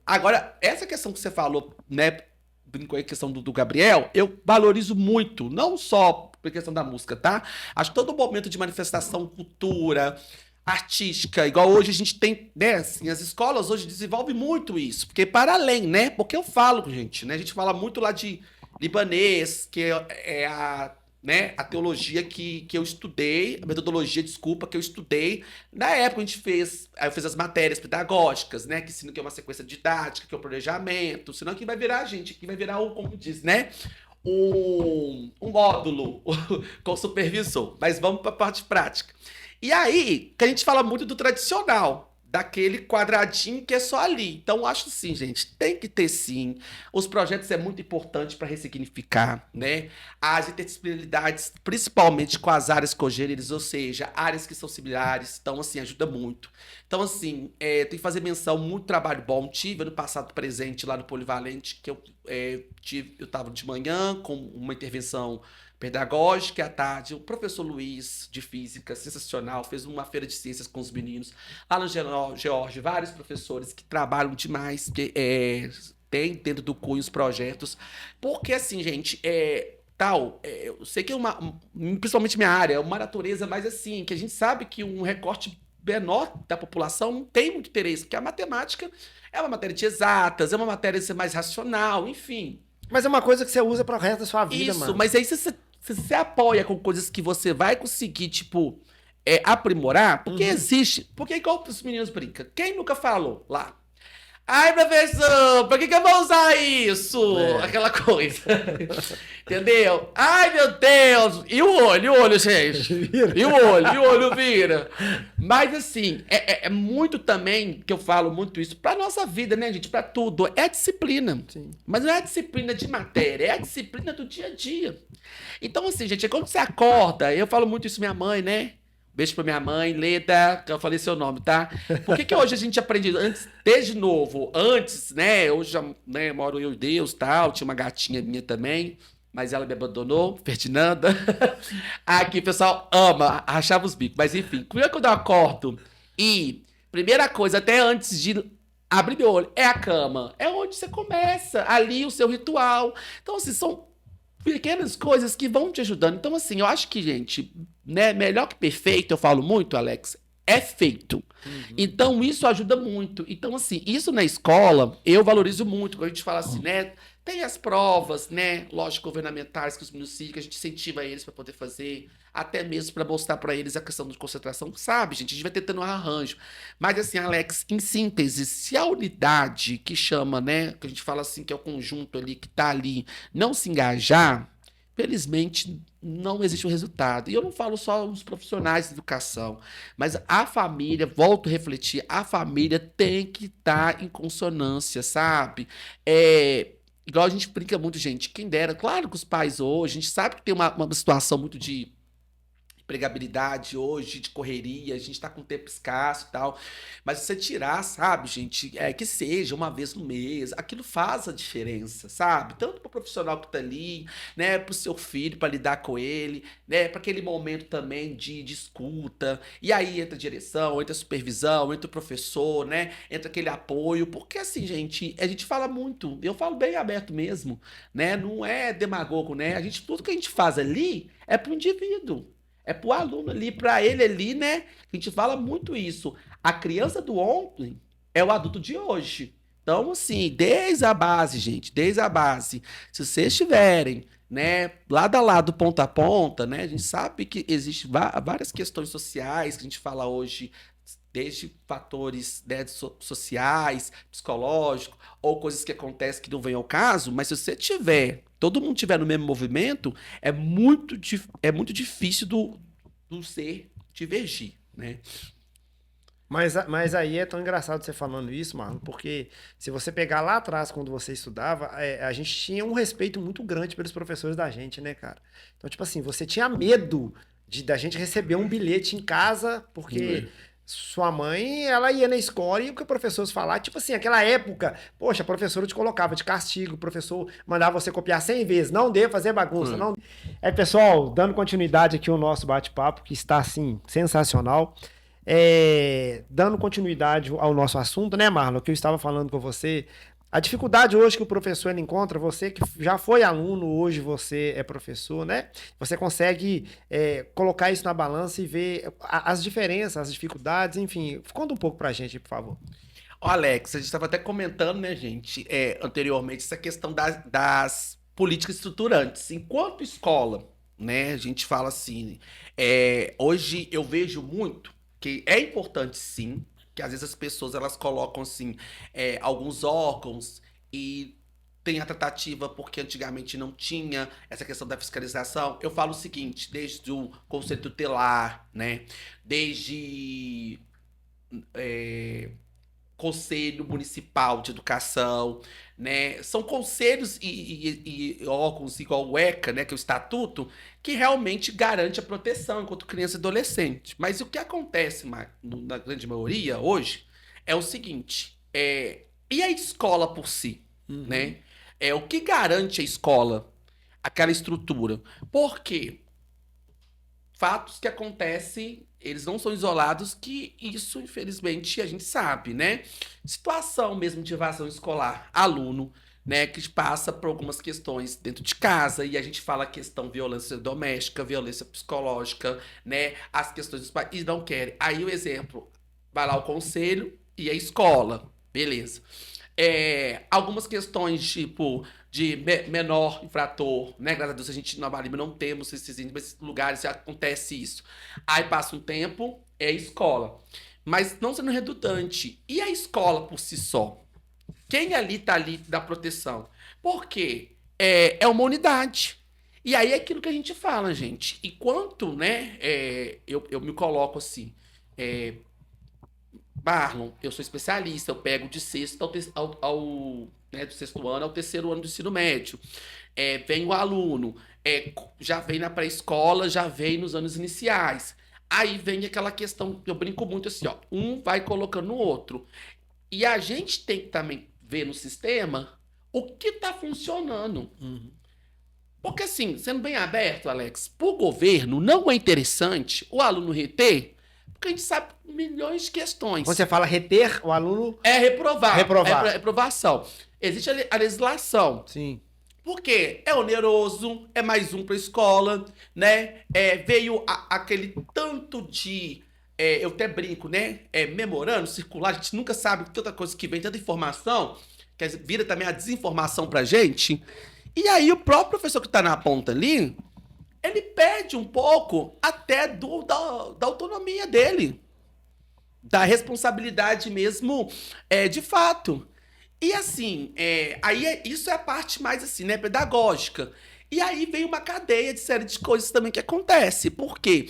Agora, essa questão que você falou, né? Brincou aí a questão do Gabriel, eu valorizo muito, não só por questão da música, tá? Acho que todo momento de manifestação, cultura, artística, igual hoje a gente tem, né, assim, as escolas hoje desenvolvem muito isso, porque para além, né, porque eu falo, gente, né, a gente fala muito lá de libanês, que é né, a teologia que eu estudei, a metodologia, desculpa, que eu estudei. Na época a gente fez, aí eu fiz as matérias pedagógicas, né, que ensina que é uma sequência didática, que é o planejamento, senão que vai virar a gente, que vai virar o, como diz, né, um módulo com o supervisor. Mas vamos para a parte prática. E aí, que a gente fala muito do tradicional, daquele quadradinho que é só ali. Então, acho assim, gente, tem que ter sim. Os projetos é muito importante para ressignificar, né? As interdisciplinaridades, principalmente com as áreas cogêneres, ou seja, áreas que são similares, então, assim, ajuda muito. Então, assim, tem que fazer menção, muito trabalho bom. Tive ano passado presente lá no Polivalente, que eu estava de manhã com uma intervenção pedagógica, à tarde, o professor Luiz, de física, sensacional, fez uma feira de ciências com os meninos. Lá no George, vários professores que trabalham demais, que tem dentro do cunho os projetos. Porque, assim, gente, eu sei que principalmente minha área, é uma natureza mais assim, que a gente sabe que um recorte menor da população não tem muito interesse, porque a matemática é uma matéria de exatas, é uma matéria de ser mais racional, enfim. Mas é uma coisa que você usa para o resto da sua vida, Isso, mano. mas aí se você apoia com coisas que você vai conseguir, tipo, aprimorar, porque existe. Porque igual os meninos brincam. Quem nunca falou lá? Ai, professor, pra que eu vou usar isso? Aquela coisa. Entendeu? Ai, meu Deus! E o olho, gente? E o olho vira. Mas, assim, é muito também que eu falo muito isso pra nossa vida, né, gente? Pra tudo. É a disciplina. Sim. Mas não é a disciplina de matéria, é a disciplina do dia a dia. Então, assim, gente, é quando você acorda, eu falo muito isso, minha mãe, né? Beijo pra minha mãe, Leda, que eu falei seu nome, tá? Por que hoje a gente aprende desde novo, antes, né? Hoje já, né, moro eu e Deus, tal, tinha uma gatinha minha também, mas ela me abandonou, Ferdinanda. Aqui o pessoal ama, rachava os bicos, mas enfim, quando eu acordo e primeira coisa, até antes de abrir meu olho, é a cama, é onde você começa, ali o seu ritual. Então, assim, são pequenas coisas que vão te ajudando. Então, assim, eu acho que, gente, né, melhor que perfeito, eu falo muito, Alex, é feito. Então, isso ajuda muito. Então, assim, isso na escola, eu valorizo muito. Quando a gente fala assim, né, tem as provas, né, lógico, governamentais que os meninos seguem, que a gente incentiva eles para poder fazer, até mesmo para mostrar para eles a questão de concentração, sabe, gente? A gente vai tentando um arranjo. Mas, assim, Alex, em síntese, se a unidade que chama, né, que a gente fala assim, que é o conjunto ali, que tá ali, não se engajar, felizmente não existe o resultado. E eu não falo só os profissionais de educação, mas a família, volto a refletir, a família tem que estar em consonância, sabe? Igual a gente brinca muito, gente, quem dera, claro que os pais hoje, a gente sabe que tem uma situação muito de empregabilidade hoje, de correria, a gente tá com tempo escasso e tal. Mas você tirar, sabe, gente, que seja uma vez no mês, aquilo faz a diferença, sabe? Tanto pro profissional que tá ali, né, pro seu filho, para lidar com ele, né, para aquele momento também de escuta. E aí entra a direção, entra a supervisão, entra o professor, né, entra aquele apoio, porque assim, gente, a gente fala muito, eu falo bem aberto mesmo, né, não é demagogo, né, tudo que a gente faz ali é pro indivíduo. É pro aluno ali, para ele ali, né? A gente fala muito isso. A criança do ontem é o adulto de hoje. Então, assim, desde a base, gente, desde a base, se vocês estiverem, né, lado a lado, ponta a ponta, né, a gente sabe que existem várias questões sociais que a gente fala hoje, desde fatores, né, sociais, psicológicos, ou coisas que acontecem que não vêm ao caso, mas se você tiver, todo mundo tiver no mesmo movimento, é muito difícil do ser divergir, né? Mas aí é tão engraçado você falando isso, Marlon, porque se você pegar lá atrás, quando você estudava, a gente tinha um respeito muito grande pelos professores da gente, né, cara? Então, tipo assim, você tinha medo da gente receber um bilhete em casa, porque sua mãe, ela ia na escola e o que o professor falar, tipo assim, aquela época, poxa, a professora te colocava de castigo, o professor mandava você copiar 100 vezes, não dê fazer bagunça, não. Pessoal, dando continuidade aqui ao nosso bate-papo, que está, assim, sensacional. Dando continuidade ao nosso assunto, né, Marlon, que eu estava falando com você, a dificuldade hoje que o professor ele encontra, você que já foi aluno, hoje você é professor, né? Você consegue colocar isso na balança e ver as diferenças, as dificuldades, enfim. Conta um pouco pra gente, por favor. Ó, Alex, a gente estava até comentando, né, gente, anteriormente, essa questão das políticas estruturantes. Enquanto escola, né? A gente fala assim, hoje eu vejo muito que é importante sim, que às vezes as pessoas elas colocam assim, alguns órgãos e tem a tratativa porque antigamente não tinha essa questão da fiscalização. Eu falo o seguinte, desde o Conselho Tutelar, né? Desde Conselho Municipal de Educação, né? São conselhos e órgãos igual o ECA, né? Que é o Estatuto, que realmente garante a proteção enquanto criança e adolescente. Mas o que acontece na grande maioria hoje é o seguinte: e a escola por si, né? O que garante a escola, aquela estrutura? Por quê? Fatos que acontecem, eles não são isolados, que isso, infelizmente, a gente sabe, né? Situação mesmo de evasão escolar, aluno, né, que passa por algumas questões dentro de casa, e a gente fala a questão violência doméstica, violência psicológica, né, as questões dos pais, e não querem. Aí o exemplo, vai lá o conselho e a escola, beleza. Algumas questões, tipo, de menor infrator, né? Graças a Deus a gente na Bahia não temos esses lugares, acontece isso. Aí passa um tempo, é a escola. Mas não sendo redundante. E a escola por si só? Quem ali tá ali da proteção? Porque é uma unidade. E aí é aquilo que a gente fala, gente. Enquanto, né, eu me coloco assim, Marlon, eu sou especialista, eu pego de sexto né, do sexto ano ao terceiro ano do ensino médio. Vem o aluno, já vem na pré-escola, já vem nos anos iniciais. Aí vem aquela questão, eu brinco muito assim, ó, um vai colocando no outro. E a gente tem que também ver no sistema o que está funcionando. Porque assim, sendo bem aberto, Alex, para o governo não é interessante o aluno reter, porque a gente sabe milhões de questões. Quando você fala reter, o aluno... Reprovar. Reprovar. Reprovação. Existe a legislação. Sim. Porque é oneroso, é mais um para a escola, né? Veio aquele tanto de... eu até brinco, né? Memorando, circular, a gente nunca sabe tanta coisa que vem, tanta informação, que vira também a desinformação pra gente. E aí o próprio professor que está na ponta ali, ele perde um pouco até da autonomia dele, da responsabilidade mesmo, de fato. E assim, aí isso é a parte mais assim, né, pedagógica. E aí vem uma cadeia de série de coisas também que acontece, porque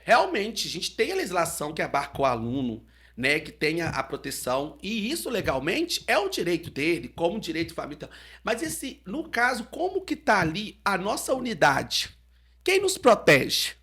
realmente a gente tem a legislação que abarca o aluno, né, que tenha a proteção, e isso legalmente é o direito dele, como direito família. Mas no caso, como que tá ali a nossa unidade? Quem nos protege?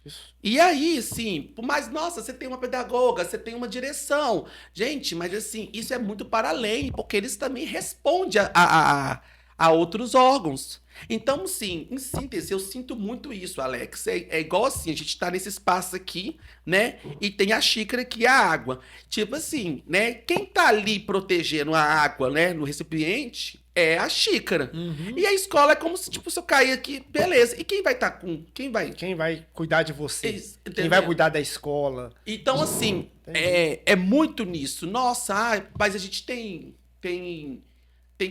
Isso. E aí, sim, mas nossa, você tem uma pedagoga, você tem uma direção. Gente, mas assim, isso é muito para além, porque eles também respondem a outros órgãos. Então, sim, em síntese, eu sinto muito isso, Alex. É igual assim, a gente tá nesse espaço aqui, né? E tem a xícara que é a água. Tipo assim, né? Quem tá ali protegendo a água, né, no recipiente é a xícara. E a escola é como se, tipo, se eu cair aqui, beleza. E quem vai estar com. Quem vai. Quem vai cuidar de você? Quem Entendeu? vai cuidar da escola? Então, assim, é muito nisso. Nossa, mas a gente tem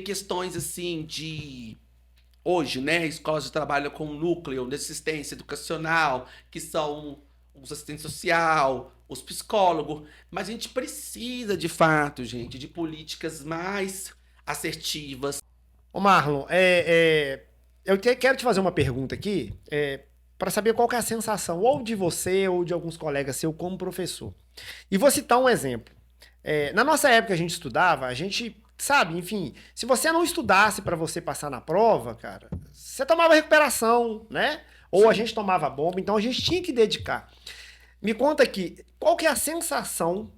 questões assim de. Hoje, né? Escolas trabalham com núcleo de assistência educacional, que são os assistentes social, os psicólogos. Mas a gente precisa, de fato, gente, de políticas mais assertivas. Ô Marlon, quero te fazer uma pergunta aqui, para saber qual que é a sensação, ou de você, ou de alguns colegas seus, como professor. E vou citar um exemplo. Na nossa época a gente estudava, a gente, sabe, enfim, se você não estudasse para você passar na prova, cara, você tomava recuperação, né? Ou a gente tomava bomba, então a gente tinha que dedicar. Me conta aqui, qual que é a sensação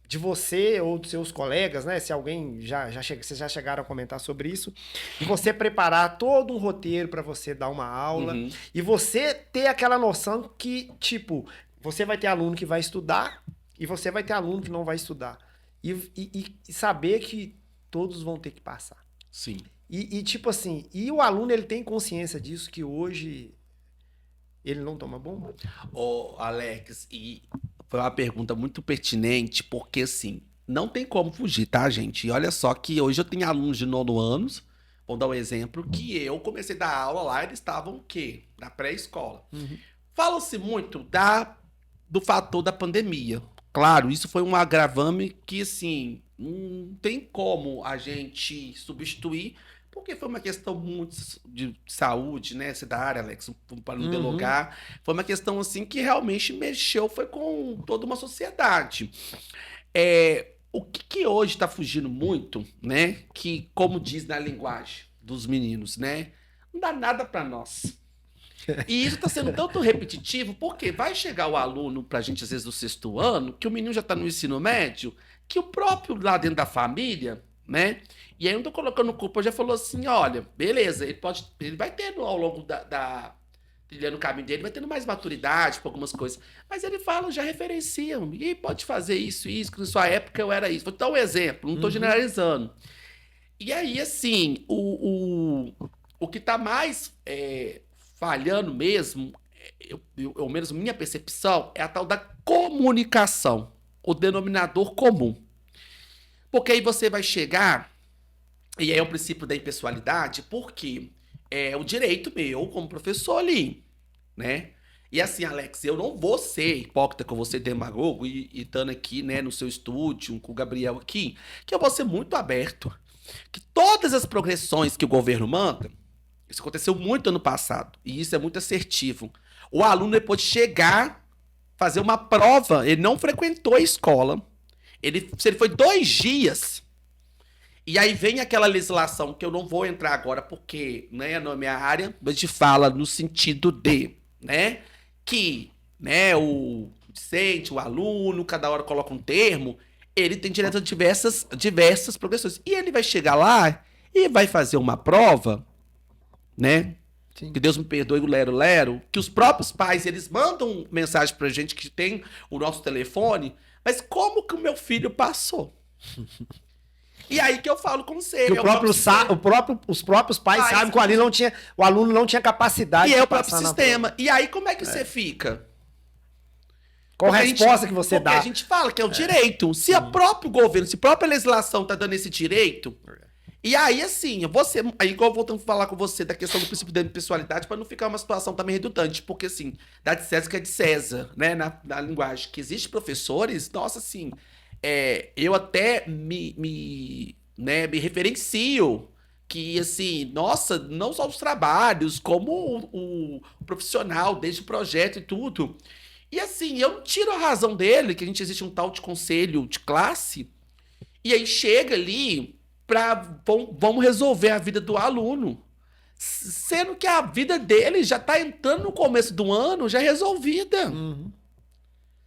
de você ou dos seus colegas, né? Se alguém vocês já chegaram a comentar sobre isso, de você preparar todo um roteiro para você dar uma aula e você ter aquela noção que, tipo, você vai ter aluno que vai estudar e você vai ter aluno que não vai estudar. E saber que todos vão ter que passar. Sim. Tipo assim, e o aluno ele tem consciência disso, que hoje ele não toma bomba? Ô, Alex, e foi uma pergunta muito pertinente, porque assim, não tem como fugir, tá, gente? E olha só que hoje eu tenho alunos de 9º anos, Vou dar um exemplo que eu comecei a dar aula lá, eles estavam o quê? Na pré-escola. Fala-se muito do fator da pandemia. Claro, isso foi um agravame que, assim, não tem como a gente substituir, porque foi uma questão muito de saúde, né? Você da área, Alex, para não delogar. Foi uma questão, assim, que realmente mexeu, foi com toda uma sociedade. O que hoje está fugindo muito, né? Que, como diz na linguagem dos meninos, né? Não dá nada para nós. E isso está sendo tanto repetitivo, porque vai chegar o aluno para a gente, às vezes, do sexto ano, que o menino já está no ensino médio, que o próprio lá dentro da família, né? E aí eu não tô colocando culpa, já falou assim: olha, beleza, ele vai tendo ao longo trilhando o caminho dele, vai tendo mais maturidade para algumas coisas. Mas ele fala, já referenciam, e pode fazer isso, que na sua época eu era isso. Vou te dar um exemplo, não estou generalizando. E aí, assim, o que está mais falhando mesmo, ao menos minha percepção, é a tal da comunicação, o denominador comum. Porque aí você vai chegar, e aí é o princípio da impessoalidade, porque é o direito meu como professor ali, né? E assim, Alex, eu não vou ser hipócrita com você, demagogo, e estando aqui, né, no seu estúdio, com o Gabriel aqui, que eu vou ser muito aberto. Que todas as progressões que o governo manda, isso aconteceu muito ano passado, e isso é muito assertivo. O aluno, depois de chegar, fazer uma prova, ele não frequentou a escola, se ele foi 2 dias, e aí vem aquela legislação que eu não vou entrar agora, porque, né, não é minha área, mas a gente fala no sentido de, né, que, né, o discente, o aluno, cada hora coloca um termo, ele tem direito a diversas progressões. E ele vai chegar lá e vai fazer uma prova, né? Sim. Que Deus me perdoe o lero, que os próprios pais, eles mandam mensagem pra gente que tem o nosso telefone, mas como que o meu filho passou? E aí que eu falo com você. Os próprios pais sabem que o aluno não tinha capacidade de passar. E é o próprio sistema. E aí como é que você fica? Qual a resposta que você dá? Porque a gente fala que é o direito. Se o próprio governo, se a própria legislação tá dando esse direito... E aí, assim, aí igual eu voltando a falar com você da questão do princípio da impessoalidade, para não ficar uma situação também redundante, porque, assim, dá de César que é de César, né, na linguagem, que existem professores, nossa, assim, eu até me referencio, que, assim, nossa, não só os trabalhos, como o profissional, desde o projeto e tudo. E, assim, eu não tiro a razão dele, que existe um tal de conselho de classe, e aí chega ali... vamos resolver a vida do aluno. Sendo que a vida dele já tá entrando no começo do ano, já é resolvida.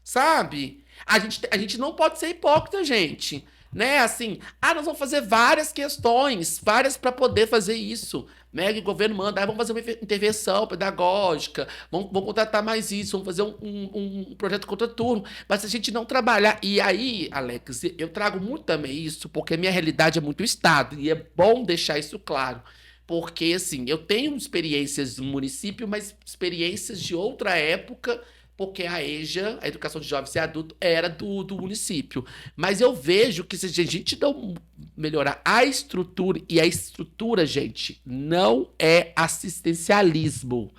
Sabe? A gente não pode ser hipócrita, gente. Né? Assim, nós vamos fazer várias questões, várias para poder fazer isso. Né? Que o governo manda, vamos fazer uma intervenção pedagógica, vamos contratar mais isso, vamos fazer um projeto contraturno. Mas se a gente não trabalhar... E aí, Alex, eu trago muito também isso, porque a minha realidade é muito Estado, e é bom deixar isso claro. Porque, assim, eu tenho experiências no município, mas experiências de outra época... porque a EJA, a Educação de Jovens e Adultos, era do município. Mas eu vejo que se a gente não melhorar a estrutura, e a estrutura, gente, não é assistencialismo.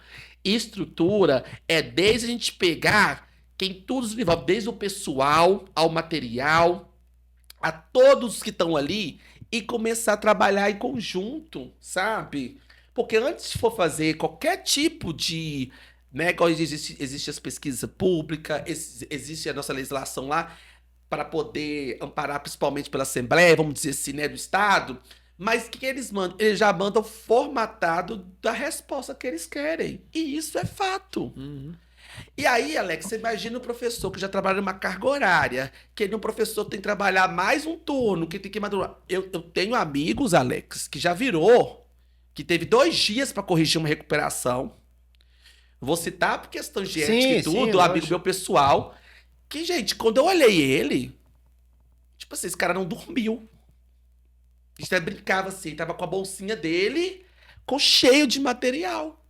Estrutura é desde a gente pegar quem todos os níveis, desde o pessoal ao material, a todos que estão ali, e começar a trabalhar em conjunto, sabe? Porque antes de for fazer qualquer tipo de... né, igual existe as pesquisas públicas, existe a nossa legislação lá para poder amparar principalmente pela Assembleia, vamos dizer assim, né, do Estado, mas o que eles mandam? Eles já mandam formatado da resposta que eles querem. E isso é fato. E aí, Alex, você imagina o professor que já trabalha numa carga horária, que um professor tem que trabalhar mais um turno, que tem que madurar. Eu tenho amigos, Alex, que já virou, que teve 2 dias para corrigir uma recuperação. Vou citar por questões de ética e tudo, amigo meu pessoal. Que, gente, quando eu olhei ele, tipo assim, esse cara não dormiu. A gente até brincava assim, tava com a bolsinha dele, cheio de material.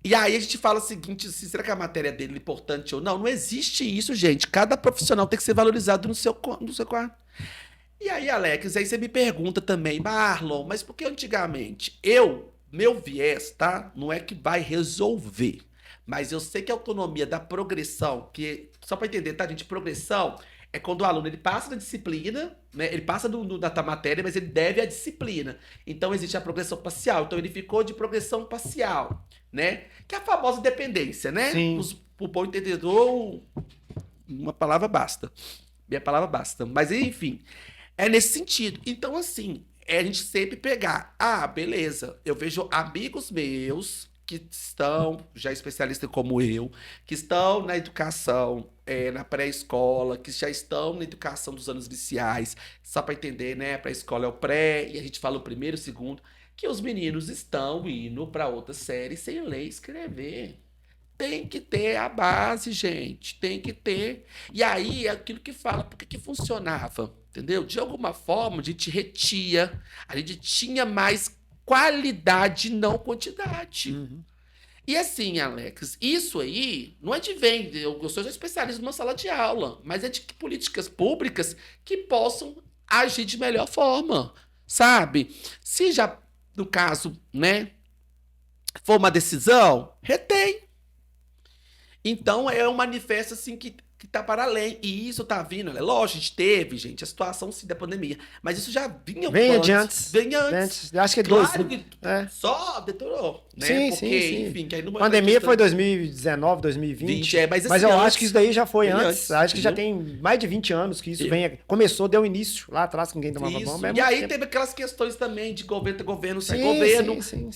E aí a gente fala o seguinte, assim, será que a matéria dele é importante ou não? Não existe isso, gente. Cada profissional tem que ser valorizado no seu quarto. E aí, Alex, aí você me pergunta também, Marlon, mas por que antigamente? Meu viés, tá? Não é que vai resolver. Mas eu sei que a autonomia da progressão, que, só para entender, tá, gente? Progressão é quando o aluno ele passa da disciplina, né? Ele passa da matéria, mas ele deve a disciplina. Então existe a progressão parcial. Então ele ficou de progressão parcial, né? Que é a famosa dependência, né? Sim. Pro bom entendedor, uma palavra basta. Minha palavra basta. Mas enfim, é nesse sentido. Então, assim, é a gente sempre pegar. Ah, beleza. Eu vejo amigos meus que estão, já especialistas como eu, que estão na educação, na pré-escola, que já estão na educação dos anos iniciais, só para entender, né? Pré-escola é o pré, e a gente fala o primeiro, o segundo, que os meninos estão indo para outra série sem ler e escrever. Tem que ter a base, gente, tem que ter. E aí, é aquilo que fala, por que funcionava? Entendeu? De alguma forma, a gente retia, a gente tinha mais qualidade, não quantidade. Uhum. E assim, Alex, isso aí não é de venda. Eu sou especialista numa sala de aula, mas é de políticas públicas que possam agir de melhor forma, sabe? Se já, no caso, né, for uma decisão, retém. Então é um manifesto assim que tá para além. E isso tá vindo, é lógico, a gente teve, gente, a situação sim da pandemia. Mas isso já vinha antes. Vinha antes. Acho que Claro que é. só detorou, né? Sim, porque, sim. enfim, que aí não A pandemia foi 2019, 2020. mas Mas eu acho que isso daí já foi antes, Acho que já entendeu? tem mais de 20 anos que isso começou, deu início lá atrás, que ninguém tomava Isso. bomba. E aí teve aquelas questões também de governo, sai Sim, governo. sim.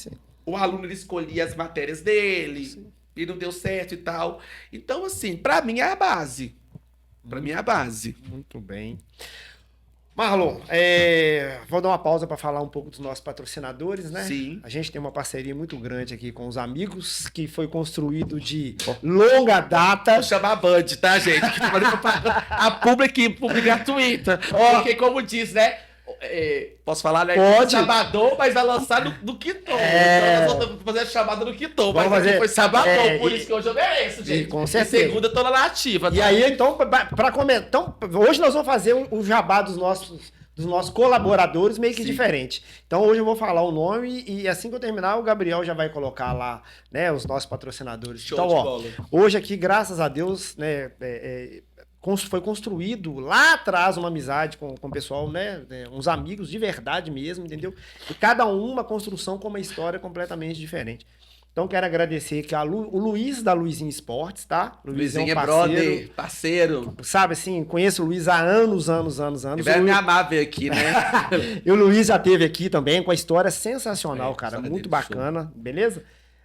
O aluno ele escolhia as matérias dele. Sim. E não deu certo e tal. Então, assim, pra mim é a base. Pra mim é a base. Muito bem. Marlon, vou dar uma pausa para falar um pouco dos nossos patrocinadores, né? Sim. A gente tem uma parceria muito grande aqui com os amigos, que foi construído de longa data. Vou chamar a Band, tá, gente? Que tá fazendo a pública gratuita. Porque, como diz, né? Posso falar, né? Pode. Sabadão, mas vai lançar no Quitão. Então, nós vamos fazer a chamada no Quitão. Mas Vamos aqui fazer- foi Sabadão, por isso que hoje eu mereço, gente. com certeza. E segunda eu tô lá na ativa. E aí, então, para comentar, então, hoje nós vamos fazer o jabá dos nossos colaboradores meio que Sim. diferente. Então, hoje eu vou falar o nome e assim que eu terminar, o Gabriel já vai colocar lá, né, os nossos patrocinadores. Show Então, de ó, bola. hoje aqui, graças a Deus, né, foi construído lá atrás uma amizade com o pessoal, né, uns amigos de verdade mesmo, entendeu? E cada uma construção com uma história completamente diferente. Então, quero agradecer aqui o Luiz da Luizinho Esportes, tá? Luizinho é parceiro. brother, parceiro. Sabe assim, conheço o Luiz há anos. Ele vai me amar ver aqui, né? E o Luiz já esteve aqui também com a história sensacional, cara. história Muito dele, bacana, beleza?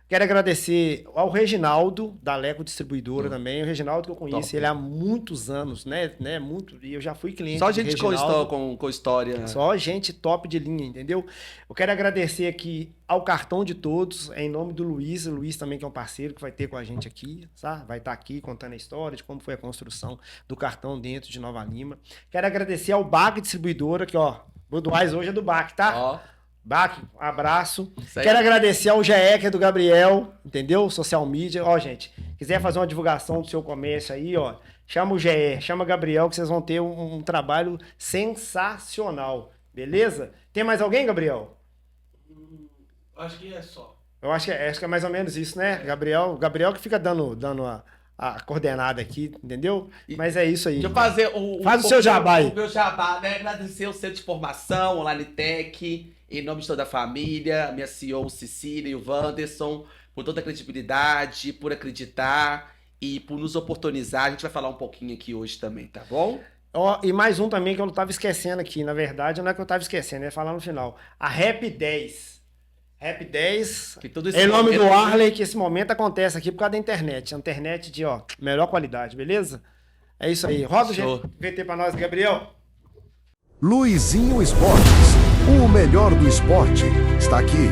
Quero agradecer ao Reginaldo, da Leco Distribuidora também. O Reginaldo que eu conheço, Top. ele há muitos anos, né? Muito, e eu já fui cliente Só do gente com Reginaldo. história. Só gente top de linha, entendeu? Eu quero agradecer aqui ao Cartão de Todos, em nome do Luiz. O Luiz também, que é um parceiro que vai ter com a gente aqui, tá? Vai estar aqui contando a história de como foi a construção do cartão dentro de Nova Lima. Quero agradecer ao BAC Distribuidora, que, ó, Budweiser hoje é do BAC, tá? Ó, BAC, um abraço. isso aí. Quero agradecer ao GE, que é do Gabriel, entendeu? Social media. Ó, gente, quiser fazer uma divulgação do seu comércio aí, ó, chama o GE, chama o Gabriel, que vocês vão ter um trabalho sensacional, beleza? Tem mais alguém, Gabriel? Acho que é só. Eu acho que é mais ou menos isso, né? Gabriel que fica dando a coordenada aqui, entendeu? Mas é isso aí. Deixa eu fazer Faz o seu jabá aí. O meu jabá, né? Agradecer o Centro de Formação, Online Tech, em nome de toda a família, minha CEO Cecília e o Wanderson, por toda a credibilidade, por acreditar e por nos oportunizar. A gente vai falar um pouquinho aqui hoje também, tá bom? Ó, e mais um também que eu não tava esquecendo aqui, na verdade, não é que eu tava esquecendo, é falar no final. A Rap 10. Rap 10, Que tudo em nome do momento- Arley, que esse momento acontece aqui por causa da internet. A internet de, ó, melhor qualidade, beleza? É isso aí. Roda o Show. VT pra nós, Gabriel. Luizinho Esportes, o melhor do esporte, está aqui.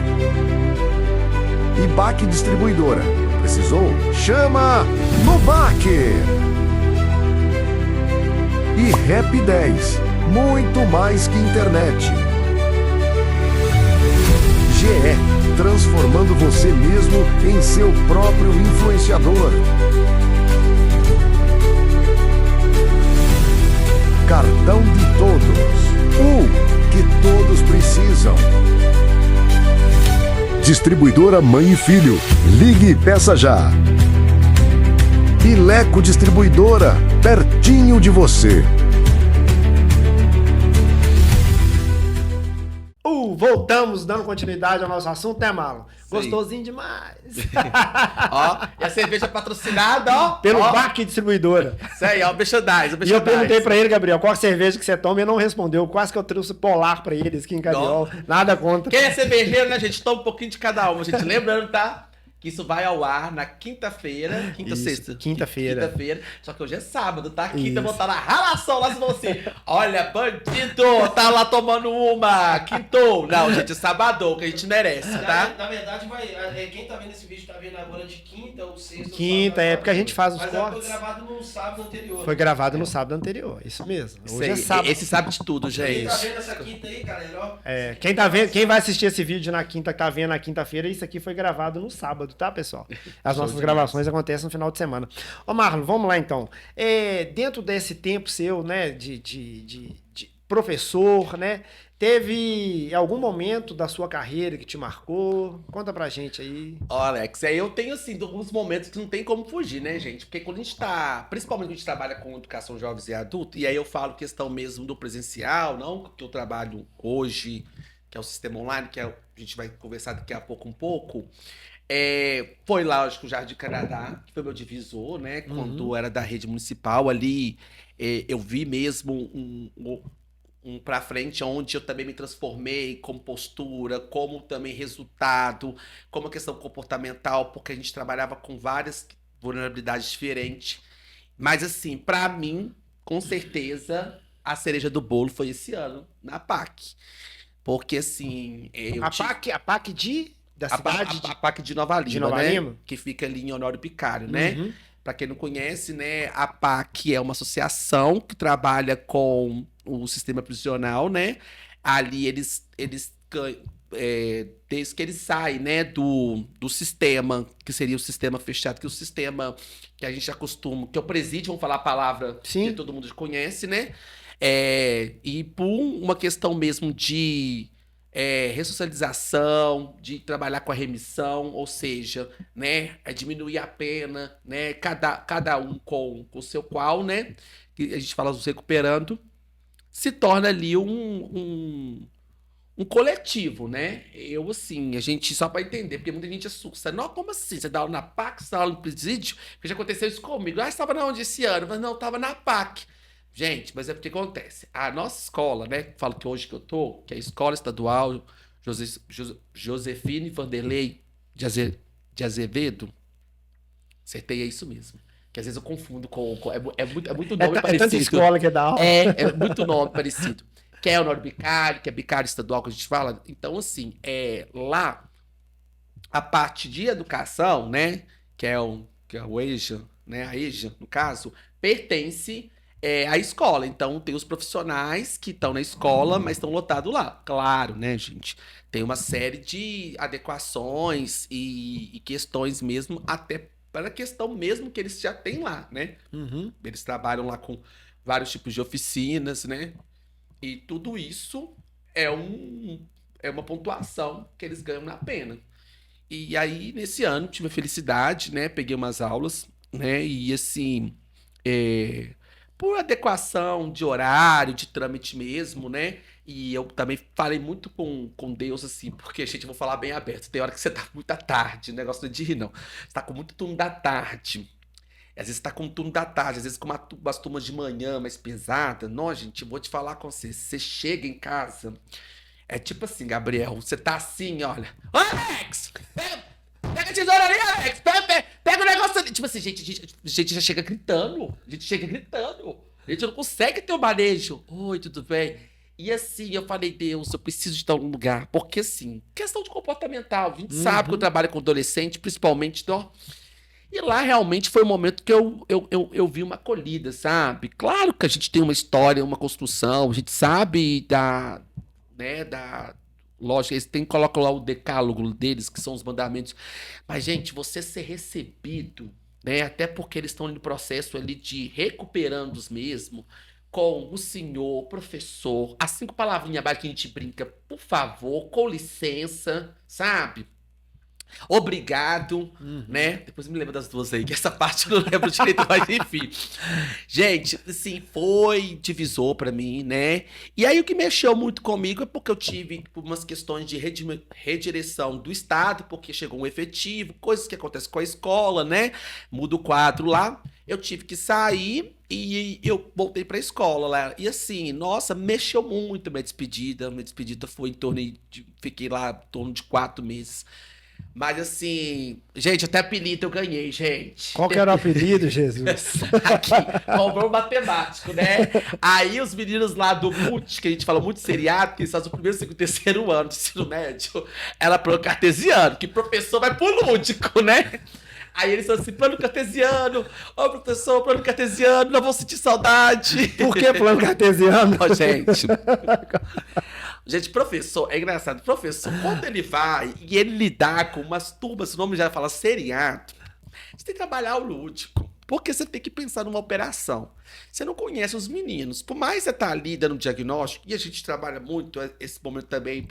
E BAC Distribuidora, precisou? Chama no BAC! E Rap 10, muito mais que internet. GE, transformando você mesmo em seu próprio influenciador. Cartão de Todos. O que todos precisam. Distribuidora Mãe e Filho. Ligue e peça já. Ileco Distribuidora, pertinho de você. Voltamos dando continuidade ao nosso assunto, né, Marlon? Gostosinho demais. Ó, e a cerveja patrocinada, ó. Pelo ó. Baque Distribuidora. Isso aí, ó, o merchandise. E eu perguntei pra ele, Gabriel, qual a cerveja que você toma, e ele não respondeu. Quase que eu trouxe Polar pra ele, aqui em Cariol. Nada contra. Quem é cervejeiro, né, gente? Toma um pouquinho de cada uma, gente. Lembrando, tá? Que isso vai ao ar na quinta-feira. Quinta ou sexta? Quinta-feira. Quinta-feira. Só que hoje é sábado, tá? Quinta, Isso. vou estar na ralação lá, se você. Olha, bandido, tá lá tomando uma. Quintou. Não, gente, é sábado, que a gente merece, tá? Na verdade, quem tá vendo esse vídeo tá vendo agora de quinta ou sexta. Quinta, é porque a gente faz os mas cortes. foi gravado no sábado anterior. Foi gravado no sábado anterior, isso mesmo. Isso Hoje é aí, sábado. esse sabe de tudo, Quem gente. tá vendo essa quinta aí, galera, ó. Quem tá vendo, quem vai assistir esse vídeo na quinta, que tá vendo na quinta-feira, isso aqui foi gravado no sábado, tá, pessoal? As nossas gravações acontecem no final de semana. Ô, Marlon, vamos lá então. Dentro desse tempo seu, né, de professor, né, teve algum momento da sua carreira que te marcou? Conta pra gente aí. Ó, Alex, eu tenho, assim, alguns momentos que não tem como fugir, né, gente? Porque quando a gente tá, principalmente quando a gente trabalha com educação jovens e adultos, e aí eu falo questão mesmo do presencial, não que eu trabalho hoje, que é o sistema online, que a gente vai conversar daqui a pouco um pouco. Foi lá, acho que o Jardim Canadá, que foi meu divisor, né? Quando era da rede municipal ali, eu vi mesmo um pra frente, onde eu também me transformei como postura, como também resultado, como a questão comportamental, porque a gente trabalhava com várias vulnerabilidades diferentes. Mas assim, pra mim, com certeza, a cereja do bolo foi esse ano, na PAC. Porque assim... A PAC da cidade? A PAC de Nova Lima, de Nova né? Lima? Que fica ali em Honório Picário, né? Uhum. Pra quem não conhece, né? A PAC é uma associação que trabalha com o sistema prisional, né? Ali eles desde que eles saem, né? Do sistema, que seria o sistema fechado, que é o sistema que a gente acostuma, que é o presídio, vamos falar a palavra Sim. que todo mundo conhece, né? E por uma questão mesmo de ressocialização, de trabalhar com a remissão, ou seja, né, diminuir a pena, né, cada um com o seu qual, né, que a gente fala os recuperando, se torna ali um coletivo, né? Eu, assim, a gente, só para entender, porque muita gente assusta. Não, como assim? Você dá aula na PAC, você dá aula no presídio? Porque já aconteceu isso comigo. Você estava na onde esse ano? Mas não, estava na PAC. Gente, mas é porque acontece. A nossa escola, né? Falo que hoje que eu tô, que é a Escola Estadual Josefine Vanderlei de Azevedo. Acertei, é isso mesmo. Que às vezes eu confundo é muito nome parecido. É tanta escola que dá aula. É muito nome parecido. Que é o Honório Bicário, que é Bicário Estadual que a gente fala. Então, assim, lá, a parte de educação, né? Que é o EJA, né? A EJA, no caso, pertence à escola. Então, tem os profissionais que estão na escola, mas estão lotados lá. Claro, né, gente? Tem uma série de adequações e questões mesmo, até para a questão mesmo que eles já têm lá, né? Uhum. Eles trabalham lá com vários tipos de oficinas, né? E tudo isso é uma pontuação que eles ganham na pena. E aí, nesse ano, tive a felicidade, né? Peguei umas aulas, né? E assim, por adequação de horário, de trâmite mesmo, né? E eu também falei muito com Deus, assim, porque, gente, eu vou falar bem aberto. Tem hora que você tá muito à tarde, o negócio não é de rir, não. Você tá com muito turno da tarde. Às vezes tá com um turno da tarde, às vezes com umas turmas de manhã mais pesada. Não, gente, eu vou te falar com você. Você chega em casa, é tipo assim, Gabriel, você tá assim, olha. Ô, Alex! Pega a tesoura ali, Alex! Pega o negócio ali. Tipo assim, gente já chega gritando. A gente não consegue ter o manejo. Oi, tudo bem? E assim, eu falei, Deus, eu preciso de estar em um lugar. Porque assim, questão de comportamental. A gente sabe que eu trabalho com adolescente, principalmente, e lá realmente foi o momento que eu vi uma acolhida, sabe? Claro que a gente tem uma história, uma construção, a gente sabe lógico, eles colocam lá o decálogo deles, que são os mandamentos. Mas, gente, você ser recebido, né? Até porque eles estão no processo ali de recuperando os mesmos, com o senhor, professor, as 5 palavrinhas abaixo que a gente brinca, por favor, com licença, sabe? Obrigado, né? Depois me lembra das 2 aí, que essa parte eu não lembro direito, mas enfim. Gente, assim, foi divisor pra mim, né? E aí o que mexeu muito comigo é porque eu tive umas questões de redireção do Estado, porque chegou um efetivo, coisas que acontecem com a escola, né? Muda o quadro lá. Eu tive que sair e eu voltei pra escola lá. E assim, nossa, mexeu muito minha despedida. Minha despedida foi em torno de... Fiquei lá em torno de 4 meses. Mas assim, gente, até apelido eu ganhei, gente. Qual que era o apelido, Jesus? Aqui, comprou um matemático, né? Aí os meninos lá do MUT, que a gente fala muito seriado, que eles fazem o primeiro, segundo e terceiro ano de ensino médio, ela pro cartesiano, que professor vai pro lúdico, né? Aí eles falam assim, plano cartesiano, ô professor, plano cartesiano, não vou sentir saudade. Por que plano cartesiano? Ó, gente. Gente, professor, é engraçado, professor, quando ele vai e ele lidar com umas turmas, o nome já fala seriado, você tem que trabalhar o lúdico, porque você tem que pensar numa operação. Você não conhece os meninos, por mais você tá ali dando diagnóstico, e a gente trabalha muito esse momento também,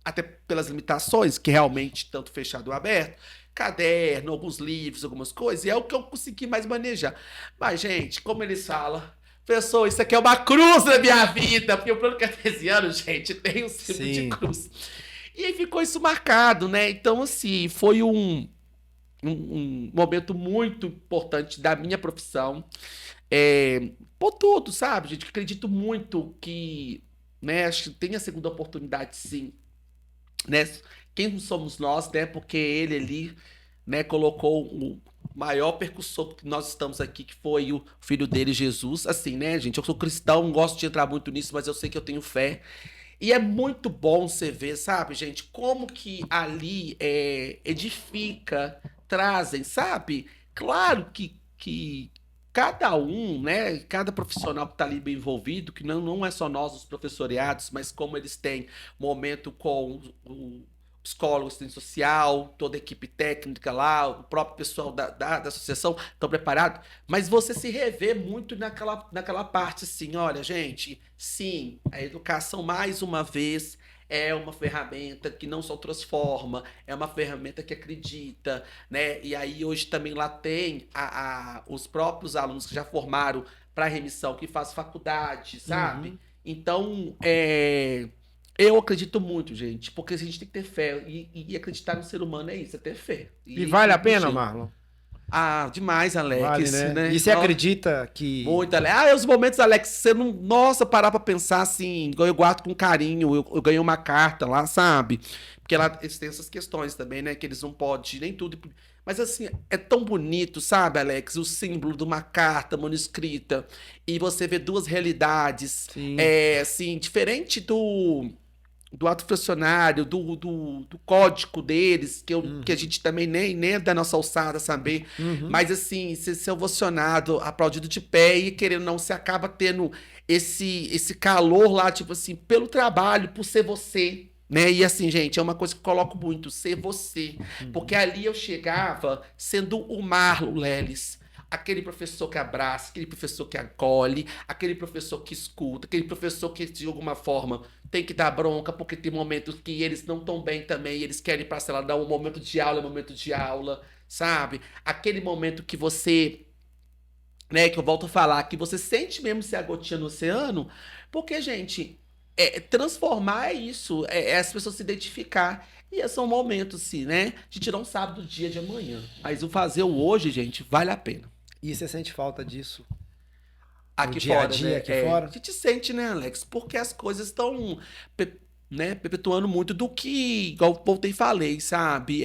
até pelas limitações, que realmente tanto fechado ou aberto, caderno, alguns livros, algumas coisas, e é o que eu consegui mais manejar. Mas, gente, como eles falam, professor, isso aqui é uma cruz na minha vida, porque o plano cartesiano, gente, tem um símbolo de cruz. E aí ficou isso marcado, né? Então, assim, foi um momento muito importante da minha profissão. Por tudo, sabe, gente? Acredito muito que, né, acho que tem a segunda oportunidade, sim, né? Quem somos nós, né? Porque ele ali, né, colocou o maior percussor que nós estamos aqui, que foi o filho dele, Jesus. Assim, né, gente? Eu sou cristão, não gosto de entrar muito nisso, mas eu sei que eu tenho fé. E é muito bom você ver, sabe, gente, como que ali edifica, trazem, sabe? Claro que cada um, né, cada profissional que está ali bem envolvido, que não é só nós, os professoriados, mas como eles têm momento com o psicólogo, assistente social, toda a equipe técnica lá, o próprio pessoal da associação estão preparados, mas você se revê muito naquela parte assim, olha, gente, sim, a educação, mais uma vez, é uma ferramenta que não só transforma, é uma ferramenta que acredita, né? E aí hoje também lá tem os próprios alunos que já formaram para remissão, que faz faculdade, sabe? Então, eu acredito muito, gente, porque a gente tem que ter fé. E acreditar no ser humano é isso, é ter fé. E vale a pena, Marlon? Ah, demais, Alex. Vale, né? E você acredita que... Muito, Alex. Os momentos, Alex, você não... Nossa, parar pra pensar assim, eu guardo com carinho, eu ganhei uma carta lá, sabe? Porque lá eles têm essas questões também, né? Que eles não podem, nem tudo... Mas assim, é tão bonito, sabe, Alex? O símbolo de uma carta manuscrita. E você vê 2 realidades. Sim. Assim, diferente do ato funcionário, do código deles, que a gente também nem é da nossa alçada saber, mas assim, ser ovacionado, aplaudido de pé e querendo não, você acaba tendo esse calor lá, tipo assim, pelo trabalho, por ser você, né? E assim, gente, é uma coisa que eu coloco muito, ser você, porque ali eu chegava sendo o Marlon Leles, aquele professor que abraça, aquele professor que acolhe, aquele professor que escuta, aquele professor que, de alguma forma, tem que dar bronca, porque tem momentos que eles não estão bem também, e eles querem ir pra sala, dar um momento de aula, é um momento de aula, sabe? Aquele momento que você, né, que eu volto a falar, que você sente mesmo ser a gotinha no oceano, porque, gente, transformar é isso, as pessoas se identificar. E são momentos, sim, né? A gente não sabe do dia de amanhã, mas o fazer o hoje, gente, vale a pena. E você sente falta disso? Aqui dia fora, a dia, né? aqui fora? A gente sente, né, Alex? Porque as coisas estão, né, perpetuando muito do que, igual eu voltei e falei, sabe?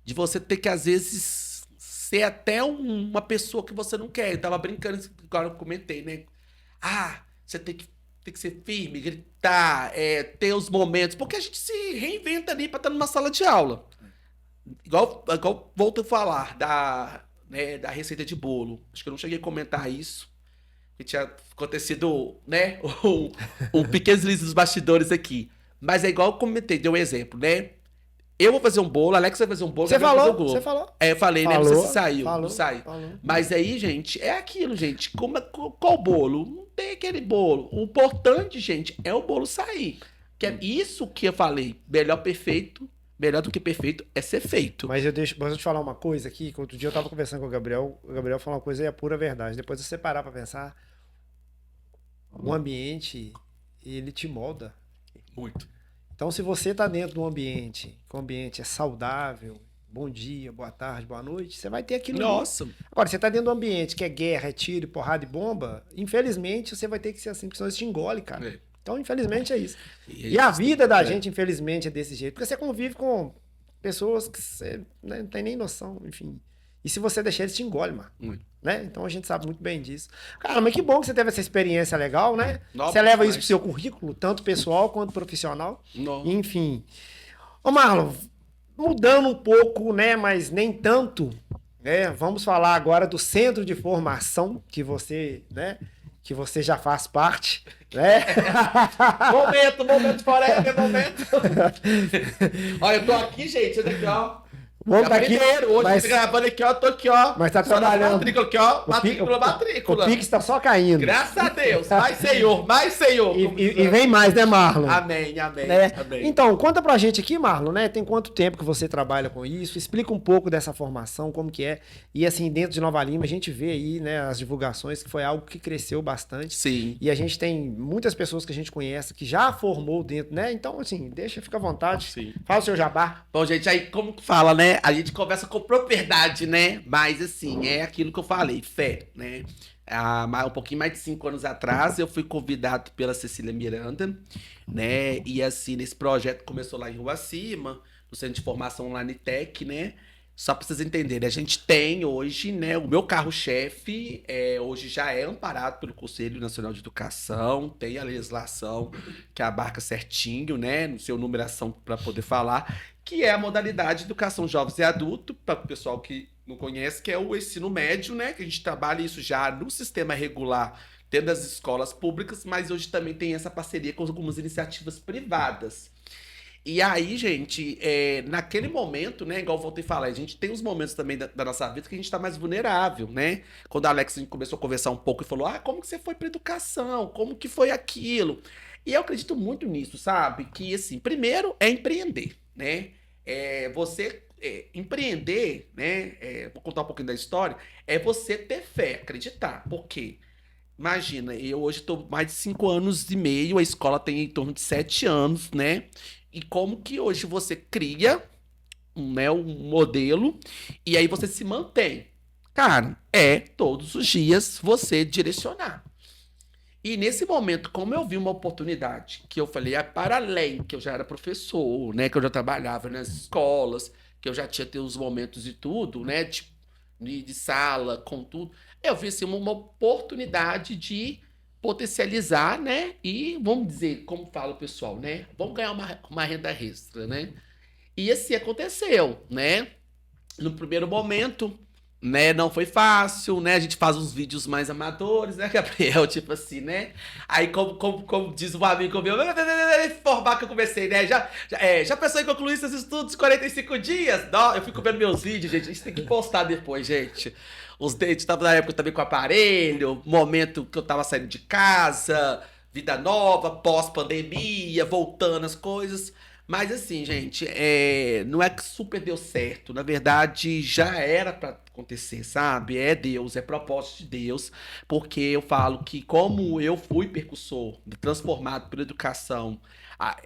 De você ter que, às vezes, ser até uma pessoa que você não quer. Eu tava brincando, agora eu comentei, né? Você tem que ser firme, gritar, ter os momentos. Porque a gente se reinventa ali pra estar numa sala de aula. Igual volto a falar da receita de bolo. Acho que eu não cheguei a comentar isso. Que tinha acontecido, né, um pequeno deslize dos bastidores aqui. Mas é igual eu comentei, dei um exemplo, né? eu vou fazer um bolo, a Alex vai fazer um bolo, Você Gabriel vai fazer falou, um bolo. você falou. É, eu falei, né? Não sei se saiu, falou, não saiu. falou. Mas aí, gente, é aquilo, gente. Qual bolo? Não tem aquele bolo. O importante, gente, é o bolo sair. Que é isso que eu falei. Melhor do que perfeito é ser feito. Mas eu te falar uma coisa aqui, que outro dia eu tava conversando com o Gabriel falou uma coisa e é pura verdade. Depois você parar pra pensar, o ambiente, ele te molda. Muito. Então, se você tá dentro de um ambiente, que o ambiente é saudável, bom dia, boa tarde, boa noite, você vai ter aquilo ali. Nossa. Agora, você tá dentro de um ambiente que é guerra, é tiro, porrada e bomba, infelizmente você vai ter que ser assim, porque senão isso te engole, cara. É. Então, infelizmente, é isso. E E a vida da gente, infelizmente, é desse jeito. Porque você convive com pessoas que você não tem nem noção, enfim. E se você deixar, eles te engolem, mano. Muito. Né? Então a gente sabe muito bem disso. Cara, mas que bom que você teve essa experiência legal, né? Nossa, Você leva demais. isso pro seu currículo, tanto pessoal quanto profissional. Nossa. Enfim. Ô, Marlon, mudando um pouco, né? Mas nem tanto, né? Vamos falar agora do centro de formação que você, né? Que você já faz parte, né? Momento forever, momento. Olha, eu tô aqui, gente, olha aqui, ó. Vamos tá aqui, Primeiro, hoje mas- tô gravando aqui, ó, tô aqui, ó. Mas tá Só na trabalhando. matrícula aqui, ó. O Matrícula. Pix tá só caindo. Graças a Deus. Mais Senhor, mais Senhor. E vem mais, né, Marlon? Amém, amém, Né? amém. Então, conta pra gente aqui, Marlon, né? Tem quanto tempo que você trabalha com isso? Explica um pouco dessa formação, como que é. E assim, dentro de Nova Lima, a gente vê aí, né, as divulgações, que foi algo que cresceu bastante. Sim. E a gente tem muitas pessoas que a gente conhece que já formou dentro, né? Então, assim, fica à vontade. Sim. Fala o seu jabá. Bom, gente, aí como que fala, né? A gente conversa com propriedade, né? Mas assim, é aquilo que eu falei, fé, né? Um pouquinho mais de 5 anos atrás, eu fui convidado pela Cecília Miranda, né? E assim, nesse projeto começou lá em Rua Acima, no Centro de Formação Online Tech, né? Só para vocês entenderem, a gente tem hoje, né? O meu carro-chefe hoje já é amparado pelo Conselho Nacional de Educação, tem a legislação que abarca certinho, né? No seu numeração para poder falar, que é a modalidade de educação jovens e adulto, para o pessoal que não conhece, que é o ensino médio, né? Que a gente trabalha isso já no sistema regular, dentro das escolas públicas, mas hoje também tem essa parceria com algumas iniciativas privadas. E aí, gente, naquele momento, né, igual eu voltei a falar, a gente tem uns momentos também da nossa vida que a gente tá mais vulnerável, né? Quando a Alex começou a conversar um pouco e falou, como que você foi pra educação? Como que foi aquilo? E eu acredito muito nisso, sabe? Que, assim, primeiro é empreender, né? Empreender, né? Vou contar um pouquinho da história, é você ter fé, acreditar. Por quê? Imagina, eu hoje estou mais de 5 anos e meio, a escola tem em torno de 7 anos, né? E como que hoje você cria um modelo e aí você se mantém? Cara, todos os dias você direcionar. E nesse momento, como eu vi uma oportunidade, que eu falei, para além que eu já era professor, né? Que eu já trabalhava nas escolas, que eu já tinha tido os momentos e tudo, né? Tipo, de sala, com tudo. Eu vi assim, uma oportunidade de potencializar, né? E vamos dizer, como fala o pessoal, né? Vamos ganhar uma renda extra, né? E assim aconteceu, né? No primeiro momento, né? Não foi fácil, né? A gente faz uns vídeos mais amadores, né, Gabriel? Tipo assim, né? Aí, como diz um amigo meu, formar que eu comecei, né? Já pensou em concluir seus estudos em 45 dias? Não, eu fico vendo meus vídeos, gente. A gente tem que postar depois, gente. Os dentes, tava na época também com aparelho, momento que eu tava saindo de casa, vida nova, pós-pandemia, voltando as coisas. Mas assim, gente, não é que super deu certo. Na verdade, já era pra acontecer, sabe? É Deus, é propósito de Deus. Porque eu falo que como eu fui percussor, transformado pela educação,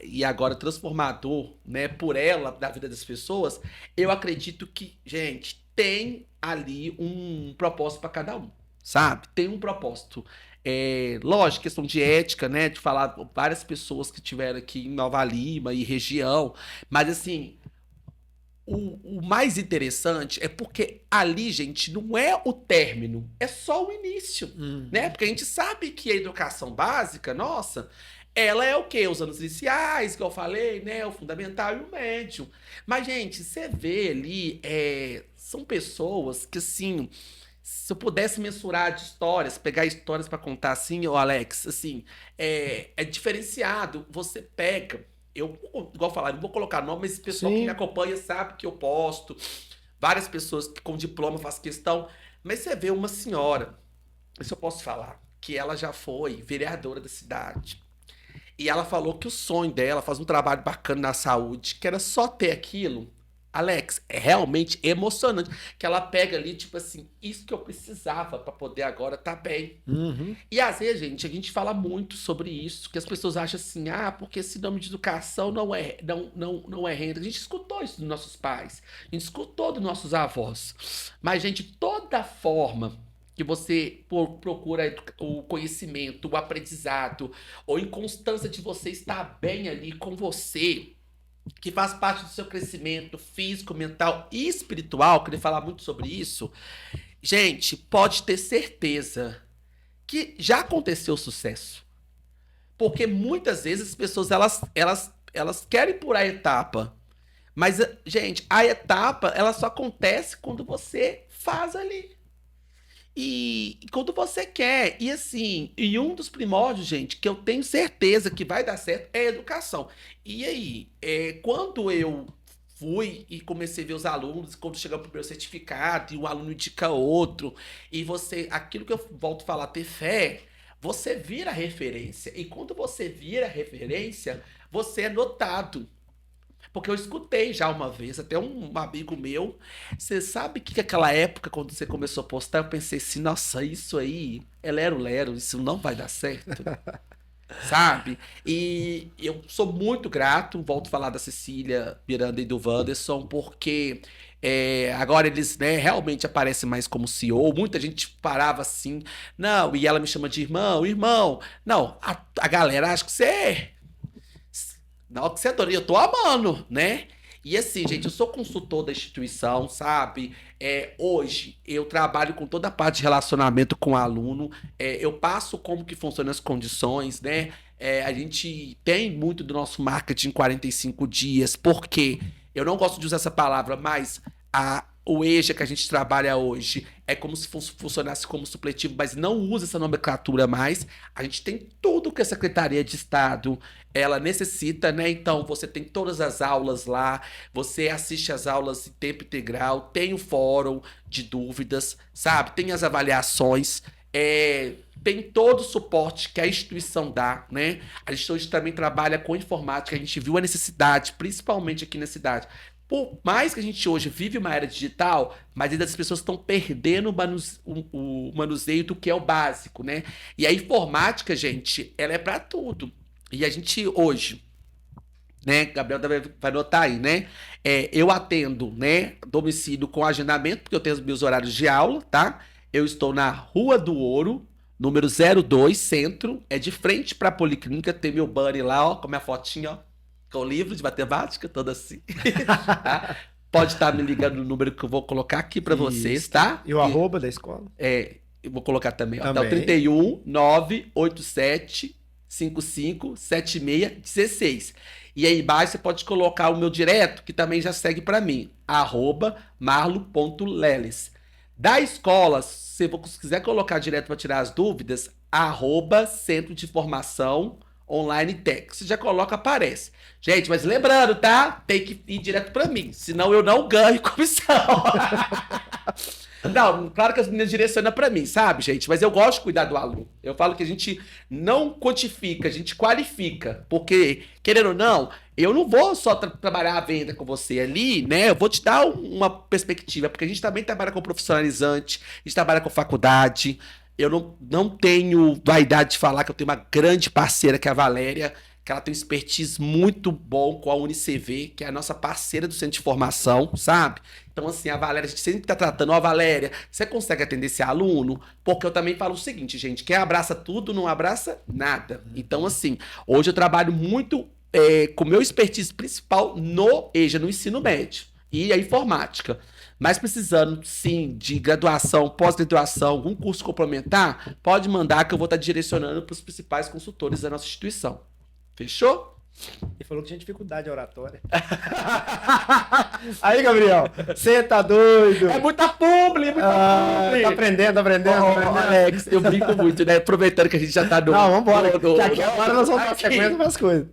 e agora transformador, né, por ela, da vida das pessoas, eu acredito que, gente, tem ali um propósito para cada um, sabe? Tem um propósito. Lógico, questão de ética, né? De falar várias pessoas que tiveram aqui em Nova Lima e região, mas assim, o mais interessante é porque ali, gente, não é o término, é só o início, né? Porque a gente sabe que a educação básica, nossa, ela é o quê? Os anos iniciais, que eu falei, né? O fundamental e o médio. Mas, gente, você vê ali, são pessoas que, assim, se eu pudesse mensurar de histórias, pegar histórias para contar assim, ô Alex, assim, é diferenciado. Você pega, igual falar, não vou colocar nome, mas o pessoal que Sim. me acompanha sabe que eu posto. Várias pessoas que com diploma fazem questão. Mas você vê uma senhora, isso eu posso falar, que ela já foi vereadora da cidade. E ela falou que o sonho dela, faz um trabalho bacana na saúde, que era só ter aquilo. Alex, é realmente emocionante. Que ela pega ali, tipo assim, isso que eu precisava pra poder agora tá bem. Uhum. E às vezes, gente, a gente fala muito sobre isso, que as pessoas acham assim, porque esse nome de educação não é renda. A gente escutou isso dos nossos pais, a gente escutou dos nossos avós. Mas, gente, toda forma que você procura o conhecimento, o aprendizado, ou inconstância de você estar bem ali com você, que faz parte do seu crescimento físico, mental e espiritual, queria falar muito sobre isso, gente, pode ter certeza que já aconteceu sucesso. Porque muitas vezes as pessoas elas querem pular a etapa. Mas, gente, a etapa ela só acontece quando você faz ali. E quando você quer. E assim, e um dos primórdios, gente, que eu tenho certeza que vai dar certo é a educação. E aí, quando eu fui e comecei a ver os alunos, quando chega o primeiro certificado, e o aluno indica outro, e você, aquilo que eu volto a falar, ter fé, você vira referência. E quando você vira referência, você é notado. Porque eu escutei já uma vez, até um amigo meu, você sabe que aquela época, quando você começou a postar, eu pensei assim, nossa, isso aí é lero-lero, isso não vai dar certo. Sabe? E eu sou muito grato, volto a falar da Cecília Miranda e do Wanderson, porque agora eles, né, realmente aparecem mais como CEO. Muita gente parava assim, não, e ela me chama de irmão. Não, a galera acha que você na hora que você adora, eu tô amando, né? E assim, gente, eu sou consultor da instituição, sabe? Hoje eu trabalho com toda a parte de relacionamento com o aluno, eu passo como que funcionam as condições, né? A gente tem muito do nosso marketing em 45 dias, porque eu não gosto de usar essa palavra, mas o EJA que a gente trabalha hoje é como se funcionasse como supletivo, mas não usa essa nomenclatura mais. A gente tem tudo que a Secretaria de Estado ela necessita, né? Então você tem todas as aulas lá, você assiste as aulas em tempo integral, tem o fórum de dúvidas, sabe? Tem as avaliações, tem todo o suporte que a instituição dá, né? A gente hoje também trabalha com informática, a gente viu a necessidade, principalmente aqui na cidade. Por mais que a gente hoje vive uma era digital, mas ainda as pessoas estão perdendo o manuseio do que é o básico, né? E a informática, gente, ela é para tudo. E a gente hoje, né, Gabriel vai notar aí, né? Eu atendo, né, domicílio com agendamento, porque eu tenho os meus horários de aula, tá? Eu estou na Rua do Ouro, número 02, Centro, de frente para a Policlínica, tem meu banner lá, ó, com minha fotinha, ó, com o livro de matemática, todo assim. Tá? Pode estar me ligando no número que eu vou colocar aqui para vocês, tá? E o arroba da escola? Eu vou colocar também, ó, Também. tá o 31 987 55 76 16. E aí embaixo você pode colocar o meu direto, que também já segue para mim, @marlo.leles. Da escola, se você quiser colocar direto para tirar as dúvidas, @Centro de Formação Online Tech. Você já coloca, aparece. Gente, mas lembrando, tá? Tem que ir direto para mim, senão eu não ganho comissão. Não, claro que as meninas direcionam para mim, sabe, gente? Mas eu gosto de cuidar do aluno. Eu falo que a gente não quantifica, a gente qualifica. Porque, querendo ou não, eu não vou só trabalhar a venda com você ali, né? Eu vou te dar uma perspectiva, porque a gente também trabalha com profissionalizante, a gente trabalha com faculdade. Eu não tenho vaidade de falar que eu tenho uma grande parceira, que é a Valéria, que ela tem um expertise muito bom com a UniCV, que é a nossa parceira do Centro de Formação, sabe? Então, assim, a Valéria, a gente sempre tá tratando, ó, Valéria, você consegue atender esse aluno? Porque eu também falo o seguinte, gente, quem abraça tudo não abraça nada. Então, assim, hoje eu trabalho muito com o meu expertise principal no EJA, no ensino médio, e a informática. Mas precisando, sim, de graduação, pós-graduação, algum curso complementar, pode mandar que eu vou estar direcionando para os principais consultores da nossa instituição. Fechou? Ele falou que tinha dificuldade oratória. Aí, Gabriel, você tá doido? É muita publi, publi. Tá aprendendo. Alex, eu brinco muito, né? Aproveitando que a gente já tá no... Não, vambora. no Que aqui agora nós vamos dar sequência para as coisas.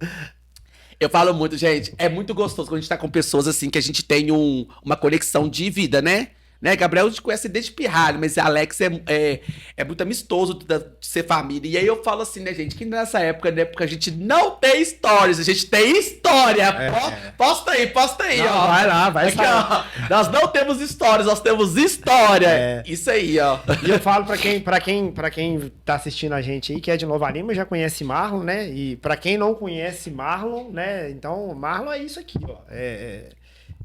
Eu falo muito, gente, é muito gostoso quando a gente tá com pessoas assim, que a gente tem uma conexão de vida, né? Gabriel, a gente conhece desde pirralho, mas Alex é muito amistoso de ser família. E aí eu falo assim, né, gente, que nessa época, né, porque a gente não tem stories, a gente tem história. Posta aí, Não, ó. vai lá, vai Aqui, ó. Nós não temos stories, nós temos história. Isso aí, ó. E eu falo pra quem tá assistindo a gente aí, que é de Nova Lima, já conhece Marlon, né? E pra quem não conhece Marlon, né? Então, Marlon é isso aqui, ó.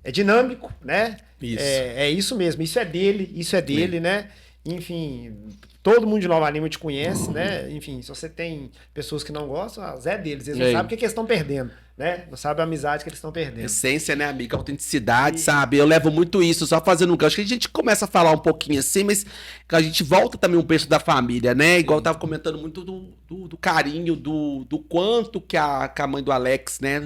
É dinâmico, né? Isso. É isso mesmo, isso é dele, né? Enfim, todo mundo de Nova Lima te conhece, né? Enfim, se você tem pessoas que não gostam, é deles. Eles não sabem o que eles estão perdendo, né? Não sabem a amizade que eles estão perdendo. Essência, né, amiga? Autenticidade, sabe? Eu levo muito isso, só fazendo um gancho, que a gente começa a falar um pouquinho assim, mas que a gente volta também um peso da família, né? Igual eu tava comentando muito do carinho, do quanto que a mãe do Alex, né?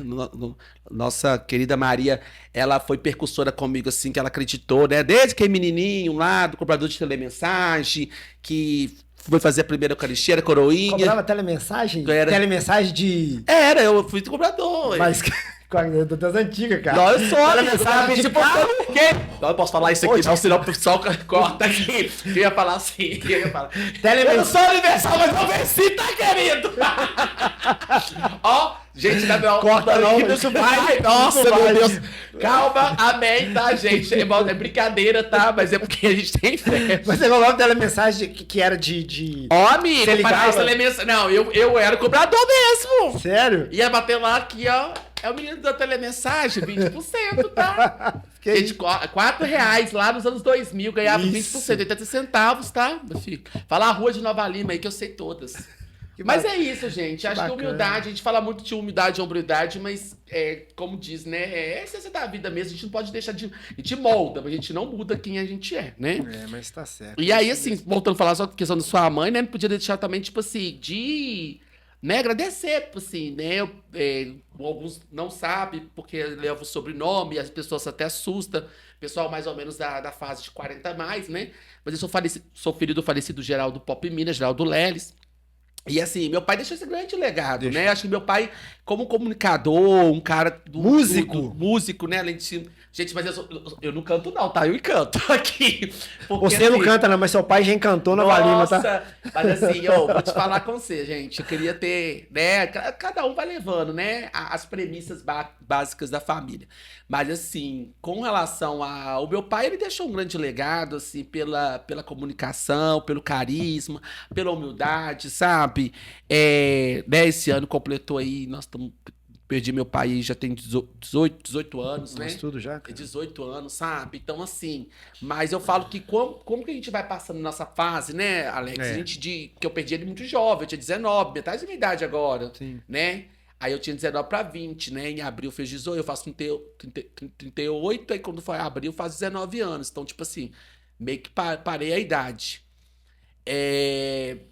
Nossa querida Maria, ela foi percussora comigo, assim, que ela acreditou, né? Desde que é menininho lá, do cobrador de telemensagem, que foi fazer a primeira Eucaristia, era coroinha. Cobrava telemensagem? Era. Telemensagem de... Eu fui cobrador. Mas das antigas, cara. Não, eu sou Telemensagem de carro. Não, eu posso falar isso aqui, não, senão o pessoal corta aqui. Eu ia falar assim, eu ia falar. Eu não sou universal, mas eu venci, tá, querido? Ó, gente, Gabriel, corta não, isso vai. Nossa, meu Deus. Calma, amém, tá, gente? É brincadeira, tá? Mas é porque a gente tem fé. Mas você falou telemensagem que era de... Ó, amigo, Você ligava? não, eu era o cobrador mesmo. Sério? Ia bater lá aqui, ó. É o menino da telemensagem, 20%, tá? Que Gente, R$4 lá nos anos 2000, ganhava 20%, 80 centavos, tá, meu filho? Fala a rua de Nova Lima aí que eu sei todas. Mas é isso, gente. Acho que humildade, a gente fala muito de humildade e hombridade, mas como diz, né? É a essência da vida mesmo. A gente não pode deixar de. A gente molda, mas a gente não muda quem a gente é, né? Mas tá certo. E aí, assim, voltando a falar só a questão da sua mãe, né? Não podia deixar também, tipo assim, de. Né, agradecer, tipo assim, né? Alguns não sabem porque leva o sobrenome, as pessoas até assustam. Pessoal mais ou menos da fase de 40 a mais, né? Mas eu sou filho do falecido Geraldo Pop Minas, Geraldo Leles. E assim, meu pai deixou esse grande legado, né? Acho que meu pai, como comunicador, um cara músico, né? Além de... Gente, mas eu não canto não, tá? Eu encanto aqui. Porque, você não canta não, mas seu pai já encantou na Valima, tá? Nossa, mas assim, eu vou te falar com você, gente. Eu queria ter, né? Cada um vai levando, né? As premissas básicas da família. Mas assim, com relação ao meu pai, ele deixou um grande legado, assim, pela comunicação, pelo carisma, pela humildade, sabe? Né, esse ano completou aí, perdi meu pai já tem 18 anos, né? Mas tudo já, cara. 18 anos, sabe? Então, assim, mas eu falo que como que a gente vai passando nessa fase, né, Alex? Que eu perdi ele muito jovem, eu tinha 19, metade da minha idade agora, né? Aí eu tinha 19 para 20, né? Em abril fez 18, eu faço 38, aí quando foi abril eu faço 19 anos. Então, tipo assim, meio que parei a idade.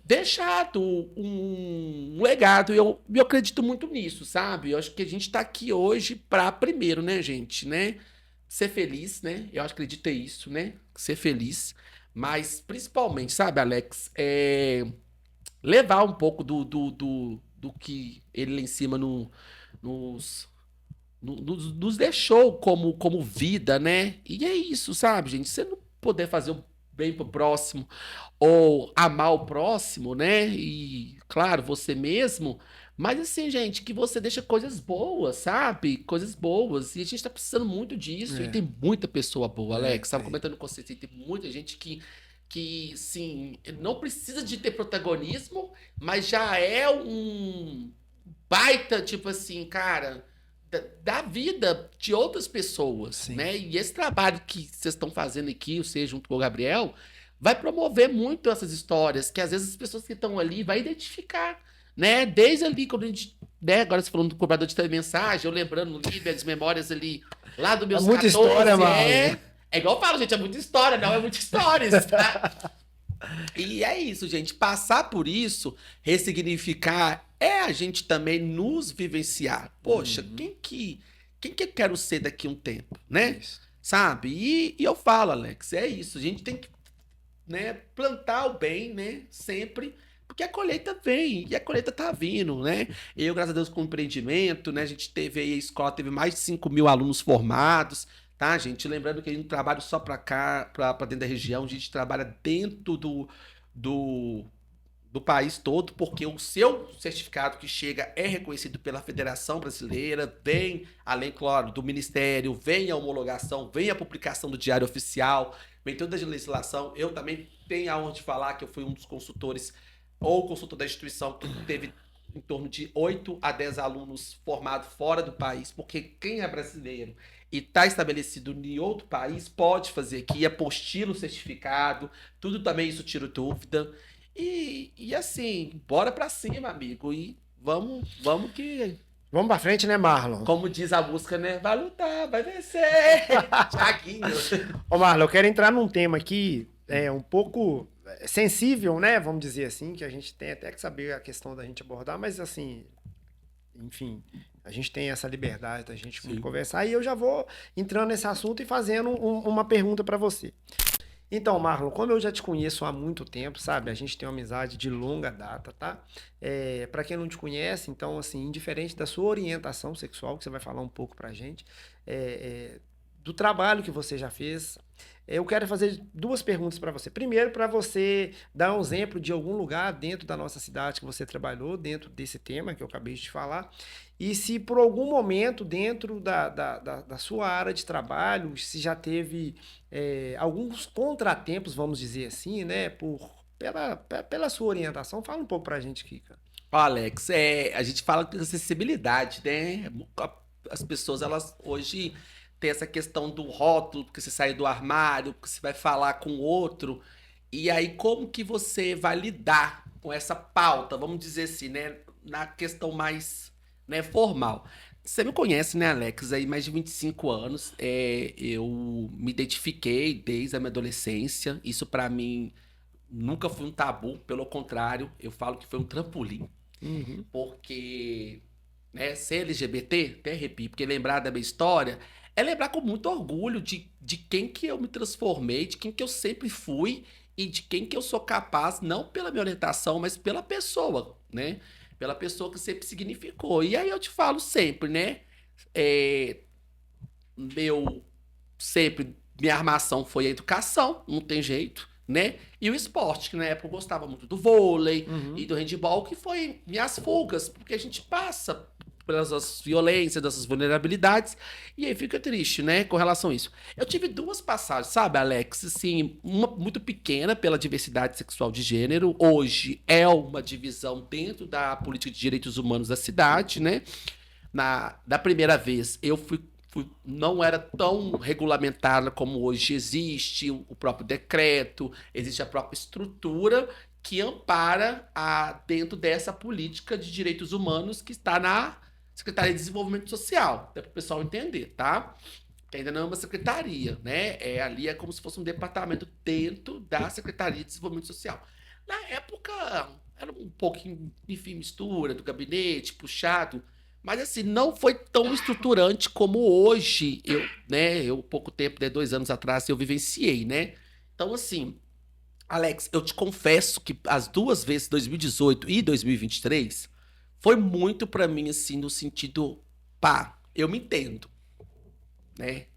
Deixado um legado, e eu acredito muito nisso, sabe? Eu acho que a gente tá aqui hoje pra, primeiro, né, gente, né? Ser feliz, né? Eu acredito é isso, né? Ser feliz. Mas, principalmente, sabe, Alex? Levar um pouco do que ele lá em cima nos deixou como vida, né? E é isso, sabe, gente? Você não poder fazer o bem pro próximo ou amar o próximo, né? E, claro, você mesmo. Mas assim, gente, que você deixa coisas boas, sabe? Coisas boas. E a gente tá precisando muito disso. E tem muita pessoa boa, Alex. Tava comentando com você, tem muita gente que, sim, não precisa de ter protagonismo, mas já é um baita, tipo assim, cara, da vida de outras pessoas, né? E esse trabalho que vocês estão fazendo aqui, você junto com o Gabriel, vai promover muito essas histórias, que às vezes as pessoas que estão ali vai identificar, né? Desde ali, quando a gente, né? Agora você falando do cobrador de telemensagem, eu lembrando ali das memórias ali, lá do meus 14, história, mano. É igual eu falo, gente, é muita história, não é muita história, tá? E é isso, gente. Passar por isso, ressignificar, é a gente também nos vivenciar. Poxa, quem que eu quero ser daqui a um tempo, né? Sabe? E eu falo, Alex, é isso. A gente tem que, né, plantar o bem, né? Sempre. Porque a colheita vem, e a colheita tá vindo, né? Eu, graças a Deus, com o empreendimento, né? A gente teve aí, a escola teve mais de 5.000 alunos formados, tá, gente? Lembrando que a gente não trabalha só para cá, para dentro da região, a gente trabalha dentro do, do país todo, porque o seu certificado que chega é reconhecido pela Federação Brasileira, vem, além, claro, do Ministério, vem a homologação, vem a publicação do Diário Oficial, vem toda a legislação. Eu também tenho a honra de falar que eu fui um dos consultores ou consultor da instituição que teve em torno de 8 a 10 alunos formados fora do país, porque quem é brasileiro e está estabelecido em outro país pode fazer aqui, apostila o certificado, tudo também isso tira dúvida. E assim, bora pra cima, amigo. E vamos que, Vamos pra frente, né, Marlon? como diz a música, né? Vai lutar, vai vencer. Thiaguinho. Ô, Marlon, eu quero entrar num tema aqui um pouco sensível, né? Vamos dizer assim, que a gente tem até que saber a questão da gente abordar, mas assim, enfim, a gente tem essa liberdade da gente Sim. conversar. E eu já vou entrando nesse assunto e fazendo uma pergunta pra você. Então, Marlon, como eu já te conheço há muito tempo, sabe? A gente tem uma amizade de longa data, tá? Para quem não te conhece, então, assim, indiferente da sua orientação sexual, que você vai falar um pouco pra gente, do trabalho que você já fez, eu quero fazer 2 perguntas para você. Primeiro, para você dar um exemplo de algum lugar dentro da nossa cidade que você trabalhou, dentro desse tema que eu acabei de te falar, e se por algum momento dentro da sua área de trabalho, se já teve alguns contratempos, vamos dizer assim, né, pela sua orientação. Fala um pouco pra gente aqui, cara. Ó, Alex, a gente fala de acessibilidade, né? As pessoas, elas hoje têm essa questão do rótulo, porque você sai do armário, porque você vai falar com outro. E aí, como que você vai lidar com essa pauta, vamos dizer assim, né? Na questão mais, né, formal. Você me conhece, né, Alex? Aí mais de 25 anos. Eu me identifiquei desde a minha adolescência. Isso pra mim nunca foi um tabu, pelo contrário, eu falo que foi um trampolim. Uhum. Porque, né, ser LGBT, até arrepio, porque lembrar da minha história é lembrar com muito orgulho de quem que eu me transformei, de quem que eu sempre fui e de quem que eu sou capaz, não pela minha orientação, mas pela pessoa, né? Pela pessoa que sempre significou. E aí eu te falo sempre, né? É, minha armação foi a educação, não tem jeito, né? E o esporte, que na época eu gostava muito do vôlei e do handebol, que foi minhas fugas, porque a gente passa pelas violências, dessas vulnerabilidades, e aí fica triste, né, com relação a isso. Eu tive 2 passagens, sabe, Alex? Assim, uma muito pequena pela diversidade sexual de gênero, hoje é uma divisão dentro da política de direitos humanos da cidade, né? Da primeira vez, eu não era tão regulamentada como hoje existe, o próprio decreto, existe a própria estrutura que ampara dentro dessa política de direitos humanos que está na Secretaria de Desenvolvimento Social, até para o pessoal entender, tá? Que ainda não é uma secretaria, né? Ali é como se fosse um departamento dentro da Secretaria de Desenvolvimento Social. Na época, era um pouquinho, enfim, mistura do gabinete, puxado, mas assim, não foi tão estruturante como hoje, pouco tempo, 2 anos atrás, eu vivenciei, né? Então, assim, Alex, eu te confesso que as 2 vezes, 2018 e 2023, foi muito pra mim, assim, no sentido, eu me entendo, né?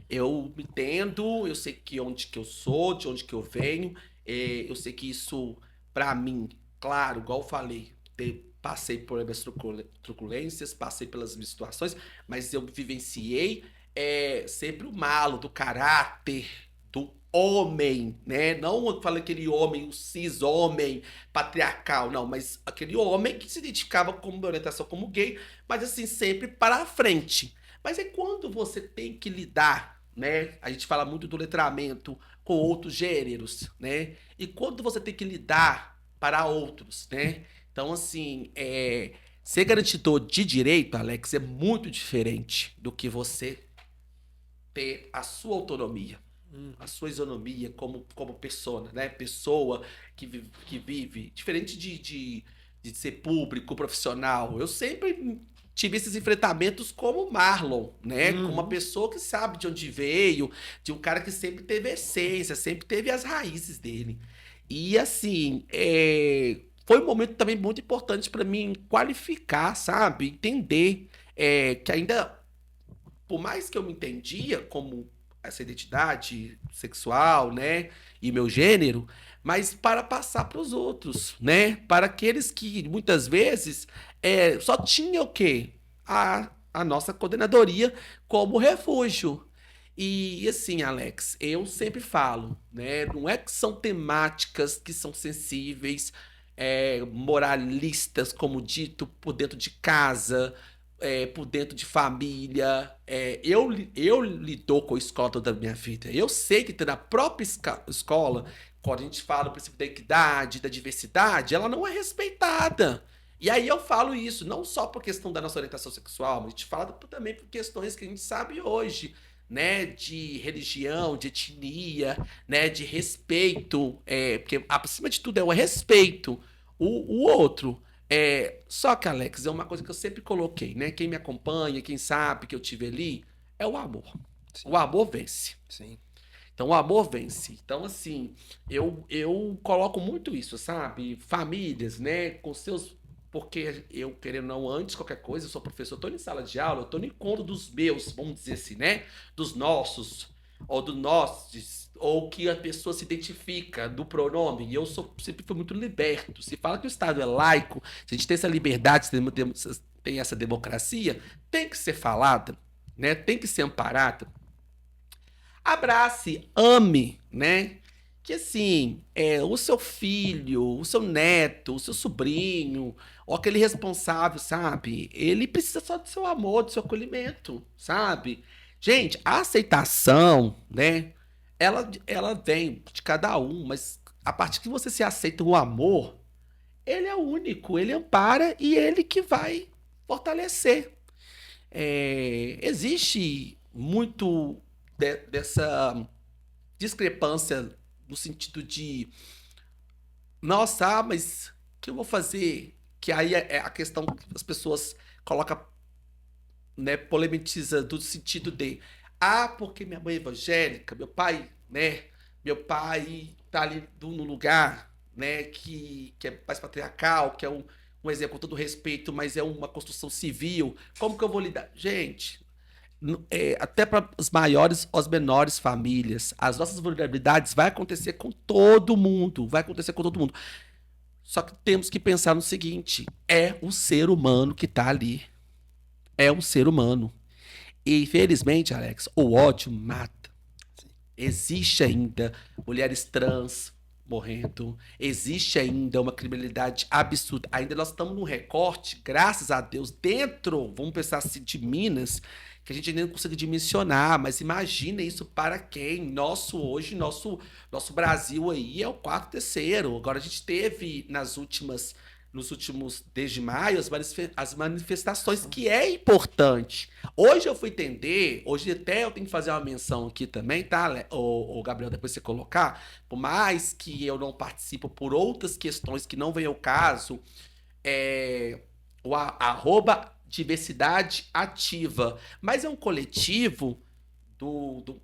Eu me entendo, eu sei que onde que eu sou, de onde que eu venho, eu sei que isso, pra mim, claro, igual eu falei, passei por essas truculências, passei pelas minhas situações, mas eu vivenciei sempre o malo do caráter, do homem, né? Não eu falei aquele homem, o cis-homem patriarcal, não, mas aquele homem que se identificava como orientação como gay, mas assim, sempre para a frente. Mas é quando você tem que lidar, né? A gente fala muito do letramento com outros gêneros, né? E quando você tem que lidar para outros, né? Então, assim, ser garantidor de direito, Alex, é muito diferente do que você ter a sua autonomia, a sua isonomia como pessoa, né? Pessoa que vive, diferente de ser público, profissional. Eu sempre tive esses enfrentamentos como Marlon, né? Como uma pessoa que sabe de onde veio, de um cara que sempre teve essência, sempre teve as raízes dele. E assim, foi um momento também muito importante para mim qualificar, sabe? Entender que ainda, por mais que eu me entendia como essa identidade sexual, né, e meu gênero, mas para passar para os outros, né, para aqueles que muitas vezes só tinham o quê? A nossa coordenadoria como refúgio. E assim, Alex, eu sempre falo, né, não é que são temáticas que são sensíveis, moralistas, como dito, por dentro de casa, por dentro de família. Eu lido com a escola toda a minha vida. Eu sei que na própria escola, quando a gente fala o princípio da equidade, da diversidade, ela não é respeitada. E aí eu falo isso, não só por questão da nossa orientação sexual, mas a gente fala também por questões que a gente sabe hoje, né, de religião, de etnia, né, de respeito, porque acima de tudo é o respeito, o outro. Só que, Alex, é uma coisa que eu sempre coloquei, né? Quem me acompanha, quem sabe que eu tive ali, é o amor. Sim. O amor vence. Sim. Então, o amor vence. Então, assim, eu coloco muito isso, sabe? Famílias, né? Com seus. Porque eu, querendo ou não, antes de qualquer coisa, eu sou professor, eu tô em sala de aula, eu tô no encontro dos meus, vamos dizer assim, né? Dos nossos, ou do nossos, ou que a pessoa se identifica do pronome. E eu sempre fui muito liberto. Se fala que o Estado é laico, se a gente tem essa liberdade, tem essa democracia, tem que ser falada, né? Tem que ser amparada. Abrace, ame, né? Que assim, o seu filho, o seu neto, o seu sobrinho, ou aquele responsável, sabe? Ele precisa só do seu amor, do seu acolhimento, sabe? Gente, a aceitação, né? Ela vem de cada um, mas a partir que você se aceita o amor, ele é único, ele ampara e ele que vai fortalecer. Existe muito dessa discrepância no sentido de, nossa, mas o que eu vou fazer? Que aí é a questão que as pessoas colocam, né, polemiza do sentido de, porque minha mãe é evangélica, meu pai, né, meu pai tá ali no lugar, né, que é mais patriarcal, que é um exemplo com todo respeito, mas é uma construção civil, como que eu vou lidar? Gente, até para as menores famílias, as nossas vulnerabilidades vai acontecer com todo mundo, vai acontecer com todo mundo. Só que temos que pensar no seguinte, é um ser humano que tá ali. É um ser humano. E infelizmente, Alex, o ódio mata. Existe ainda mulheres trans morrendo, existe ainda uma criminalidade absurda. Ainda nós estamos num recorte, graças a Deus, dentro, vamos pensar assim, de Minas, que a gente ainda não consegue dimensionar, mas imagina isso para quem? Hoje, nosso Brasil aí é o 4º. Agora a gente teve nos últimos, desde maio, as manifestações, que é importante. Hoje eu fui entender, hoje até eu tenho que fazer uma menção aqui também, tá, o Gabriel, depois você colocar, por mais que eu não participo por outras questões que não vem ao caso, o @diversidade ativa, mas é um coletivo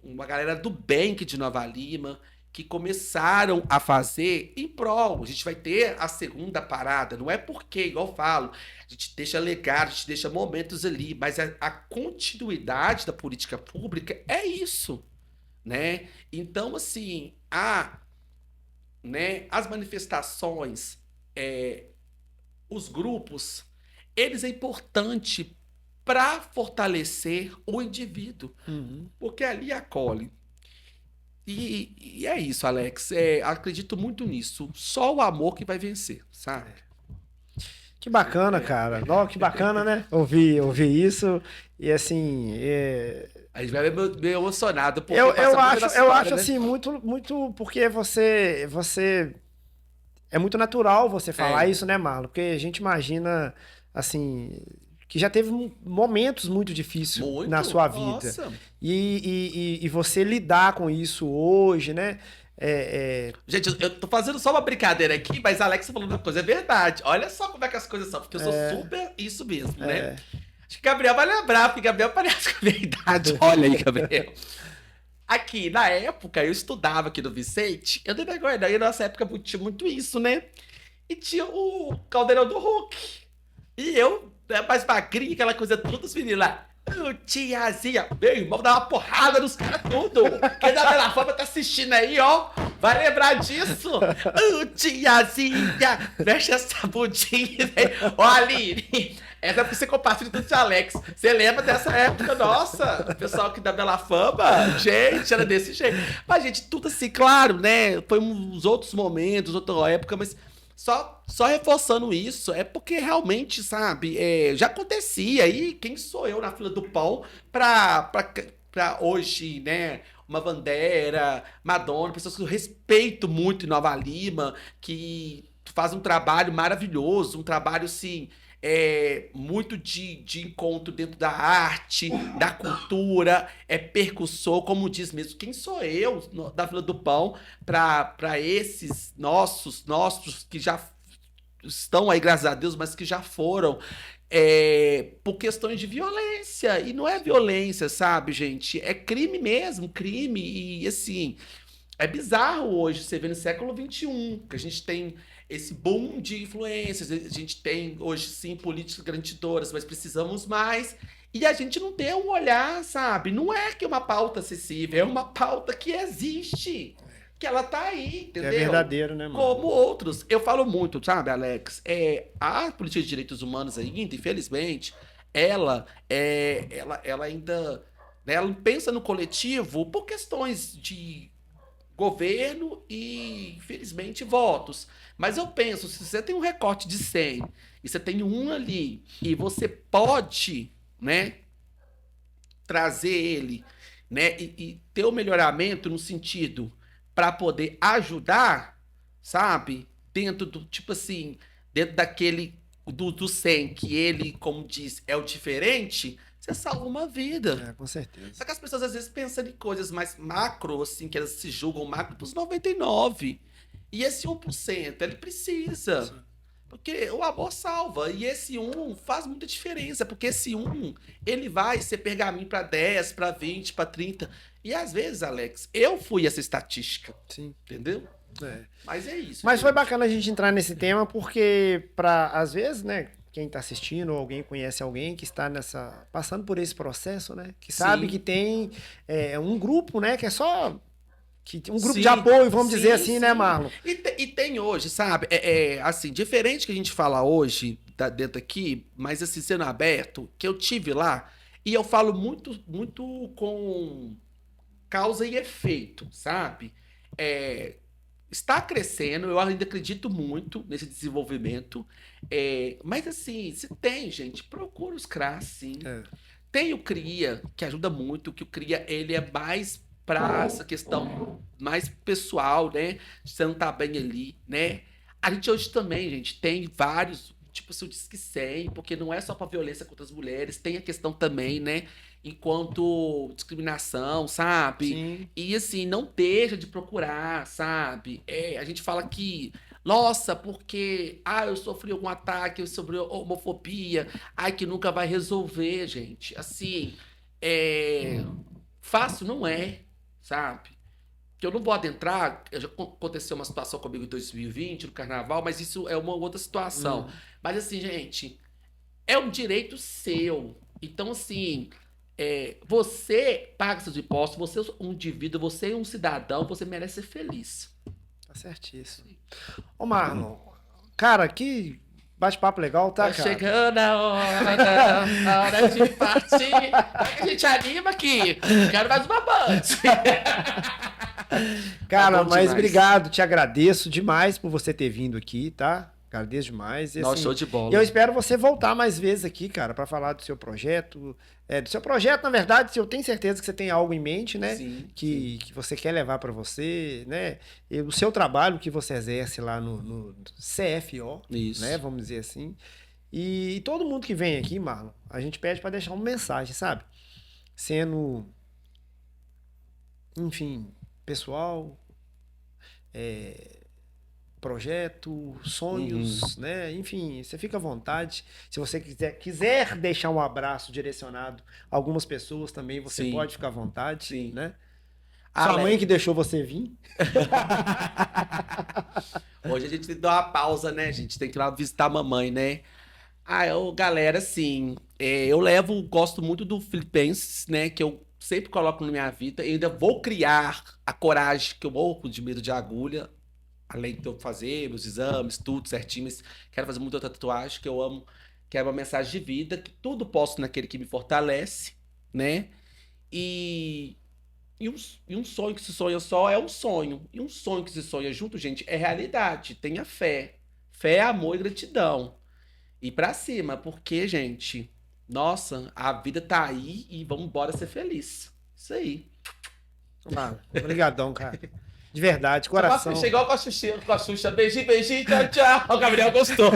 uma galera do bem aqui de Nova Lima, que começaram a fazer em prol. A gente vai ter a segunda parada, não é porque, igual eu falo, a gente deixa legado, a gente deixa momentos ali, mas a continuidade da política pública é isso, né? Então, assim, né, as manifestações, os grupos, eles é importante para fortalecer o indivíduo, porque ali acolhe. E é isso, Alex. Acredito muito nisso. Só o amor que vai vencer, sabe? Que bacana, cara. Que bacana, né? Ouvir isso. E assim. A gente vai meio emocionado. Porque Eu acho né? assim, muito porque você. É muito natural você falar isso, né, Marlon? Porque a gente imagina, assim, que já teve momentos muito difíceis na sua vida. Nossa. E você lidar com isso hoje, né? Gente, eu tô fazendo só uma brincadeira aqui, mas a Alexa falou uma coisa, é verdade. Olha só como é que as coisas são, porque eu sou super isso mesmo, né? Acho que Gabriel vai lembrar, porque Gabriel parece com a verdade. Olha aí, Gabriel. Aqui, na época, eu estudava aqui no Vicente, eu dei vergonha, daí na nossa época tinha muito isso, né? e tinha o Caldeirão do Hulk. E eu, né, mais magrinho, aquela coisa toda, os meninos lá. Ô, tiazinha, meu irmão, dá uma porrada nos caras tudo. Quem da Bela Fama tá assistindo aí, ó, vai lembrar disso. Ô, tiazinha, mexe essa bundinha aí. Ó, Aline, essa é porque você compartilha tudo de Alex. Você lembra dessa época, nossa? O pessoal aqui da Bela Fama, gente, era desse jeito. Mas, gente, tudo assim, claro, né? Foi uns outros momentos, outra época, mas só reforçando isso, é porque realmente, sabe, já acontecia. E quem sou eu na fila do pão pra hoje, né? Uma Wandera, Madonna, pessoas que eu respeito muito em Nova Lima, que faz um trabalho maravilhoso, um trabalho, assim, muito de encontro dentro da arte, da cultura, percussor, como diz mesmo. Quem sou eu da fila do pão para esses nossos que já estão aí, graças a Deus, mas que já foram por questões de violência. E não é violência, sabe, gente? É crime mesmo, crime. E assim, é bizarro hoje você vê no século XXI, que a gente tem esse boom de influências, a gente tem hoje sim políticas garantidoras, mas precisamos mais. E a gente não tem um olhar, sabe? Não é que é uma pauta acessível, é uma pauta que existe, que ela tá aí, entendeu? É verdadeiro, né, mano? Como outros. Eu falo muito, sabe, Alex? A política de direitos humanos ainda, infelizmente, ela ainda, né, ela pensa no coletivo por questões de governo e, infelizmente, votos. Mas eu penso, se você tem um recorte de 100 e você tem um ali e você pode, né, trazer ele, né, e ter o melhoramento no sentido para poder ajudar, sabe? Dentro do, tipo assim, dentro daquele do 100, que ele, como diz, é o diferente, você salva uma vida. Com certeza. Só que as pessoas às vezes pensam em coisas mais macro, assim, que elas se julgam macro pros 99. E esse 1%, ele precisa. Sim. Porque o amor salva. E esse 1 faz muita diferença. Porque esse 1, ele vai ser pergaminho para 10, para 20, para 30. E às vezes, Alex, eu fui essa estatística. Sim. Entendeu? Mas é isso. Mas gente. foi bacana a gente entrar nesse tema, porque, às vezes, né, quem está assistindo, ou alguém conhece alguém que está passando por esse processo, né, que sabe que tem um grupo, né, que é só um grupo de apoio, vamos dizer assim, né, Marlon? E tem hoje, sabe, assim, diferente que a gente fala hoje, dentro aqui, mas assim, sendo aberto, que eu tive lá, e eu falo muito, muito com causa e efeito, sabe? Está crescendo, eu ainda acredito muito nesse desenvolvimento, mas assim, se tem, gente, procura os CRAS, sim. Tem o CRIA, que ajuda muito, que o CRIA, ele é mais para essa questão mais pessoal, né? Você não tá bem ali, né? A gente hoje também, gente, tem vários, tipo, se eu disse que 100, porque não é só para violência contra as mulheres, tem a questão também, né? Enquanto discriminação, sabe? Sim. E assim, não deixa de procurar, sabe? A gente fala que, nossa, porque eu sofri algum ataque, eu sofri homofobia, que nunca vai resolver, gente. Assim, fácil não é, sabe? Que eu não vou adentrar, já aconteceu uma situação comigo em 2020, no carnaval, mas isso é uma outra situação. Mas assim, gente, é um direito seu. Então, assim, você paga seus impostos, você é um indivíduo, você é um cidadão, você merece ser feliz. Tá certíssimo. Ô, Marlon, cara, que bate-papo legal, tá, Tá cara? chegando a hora de partir. A gente anima aqui. Quero mais uma band. Cara, Tá bom mas demais. obrigado, te agradeço demais por você ter vindo aqui, tá? Agradeço demais. E, Nossa, assim, show de bola. eu espero você voltar mais vezes aqui, cara, pra falar do seu projeto. Do seu projeto, na verdade, eu tenho certeza que você tem algo em mente, né? Sim, que você quer levar pra você, né? E o seu trabalho que você exerce lá no CFO, Isso. né? Vamos dizer assim. E todo mundo que vem aqui, Marlon, a gente pede pra deixar uma mensagem, sabe? Sendo, enfim, pessoal, projeto, sonhos, né? Enfim, você fica à vontade. Se você quiser deixar um abraço direcionado a algumas pessoas também, você Sim. pode ficar à vontade, Sim. né? Sua mãe que deixou você vir? Hoje a gente tem que dar uma pausa, né? A gente tem que ir lá visitar a mamãe, né? Galera, assim, gosto muito do Filipenses, né? Que eu sempre coloco na minha vida. E ainda vou criar a coragem, que eu morro de medo de agulha. Além de eu fazer meus exames, tudo certinho. Mas quero fazer muita outra tatuagem que eu amo. Que é uma mensagem de vida. Que tudo posso naquele que me fortalece, né? E um sonho que se sonha só é um sonho. E um sonho que se sonha junto, gente, é realidade. Tenha fé. Fé, amor e gratidão. E pra cima, porque, gente, nossa, a vida tá aí e vamos embora ser feliz. Isso aí. Obrigadão, cara. De verdade, coração. Chegou com a Xuxa. Beijinho, beijinho, tchau, tchau. O Gabriel gostou.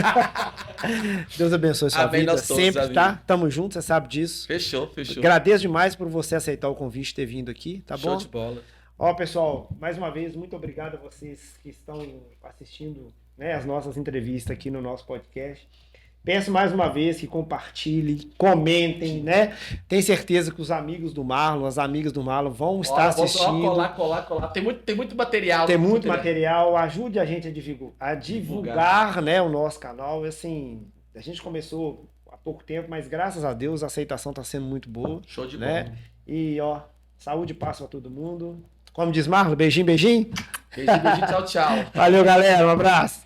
Deus abençoe sua Amém, vida nós todos, sempre, amém. tá? Tamo junto, você sabe disso. Fechou. Agradeço demais por você aceitar o convite e ter vindo aqui, tá Show bom? de bola. Ó, pessoal, mais uma vez, muito obrigado a vocês que estão assistindo, né, as nossas entrevistas aqui no nosso podcast. Peço mais uma vez que compartilhem, comentem, né? Tenho certeza que os amigos do Marlon, as amigas do Marlon vão estar assistindo. Colar. Tem muito material. Tem muito material. Ajude a gente a divulgar, né, o nosso canal. Assim, a gente começou há pouco tempo, mas graças a Deus a aceitação está sendo muito boa. Show de né? bola. E, ó, saúde e paz para todo mundo. Como diz Marlon, beijinho, beijinho. Beijinho, tchau, tchau. Valeu, galera. Um abraço.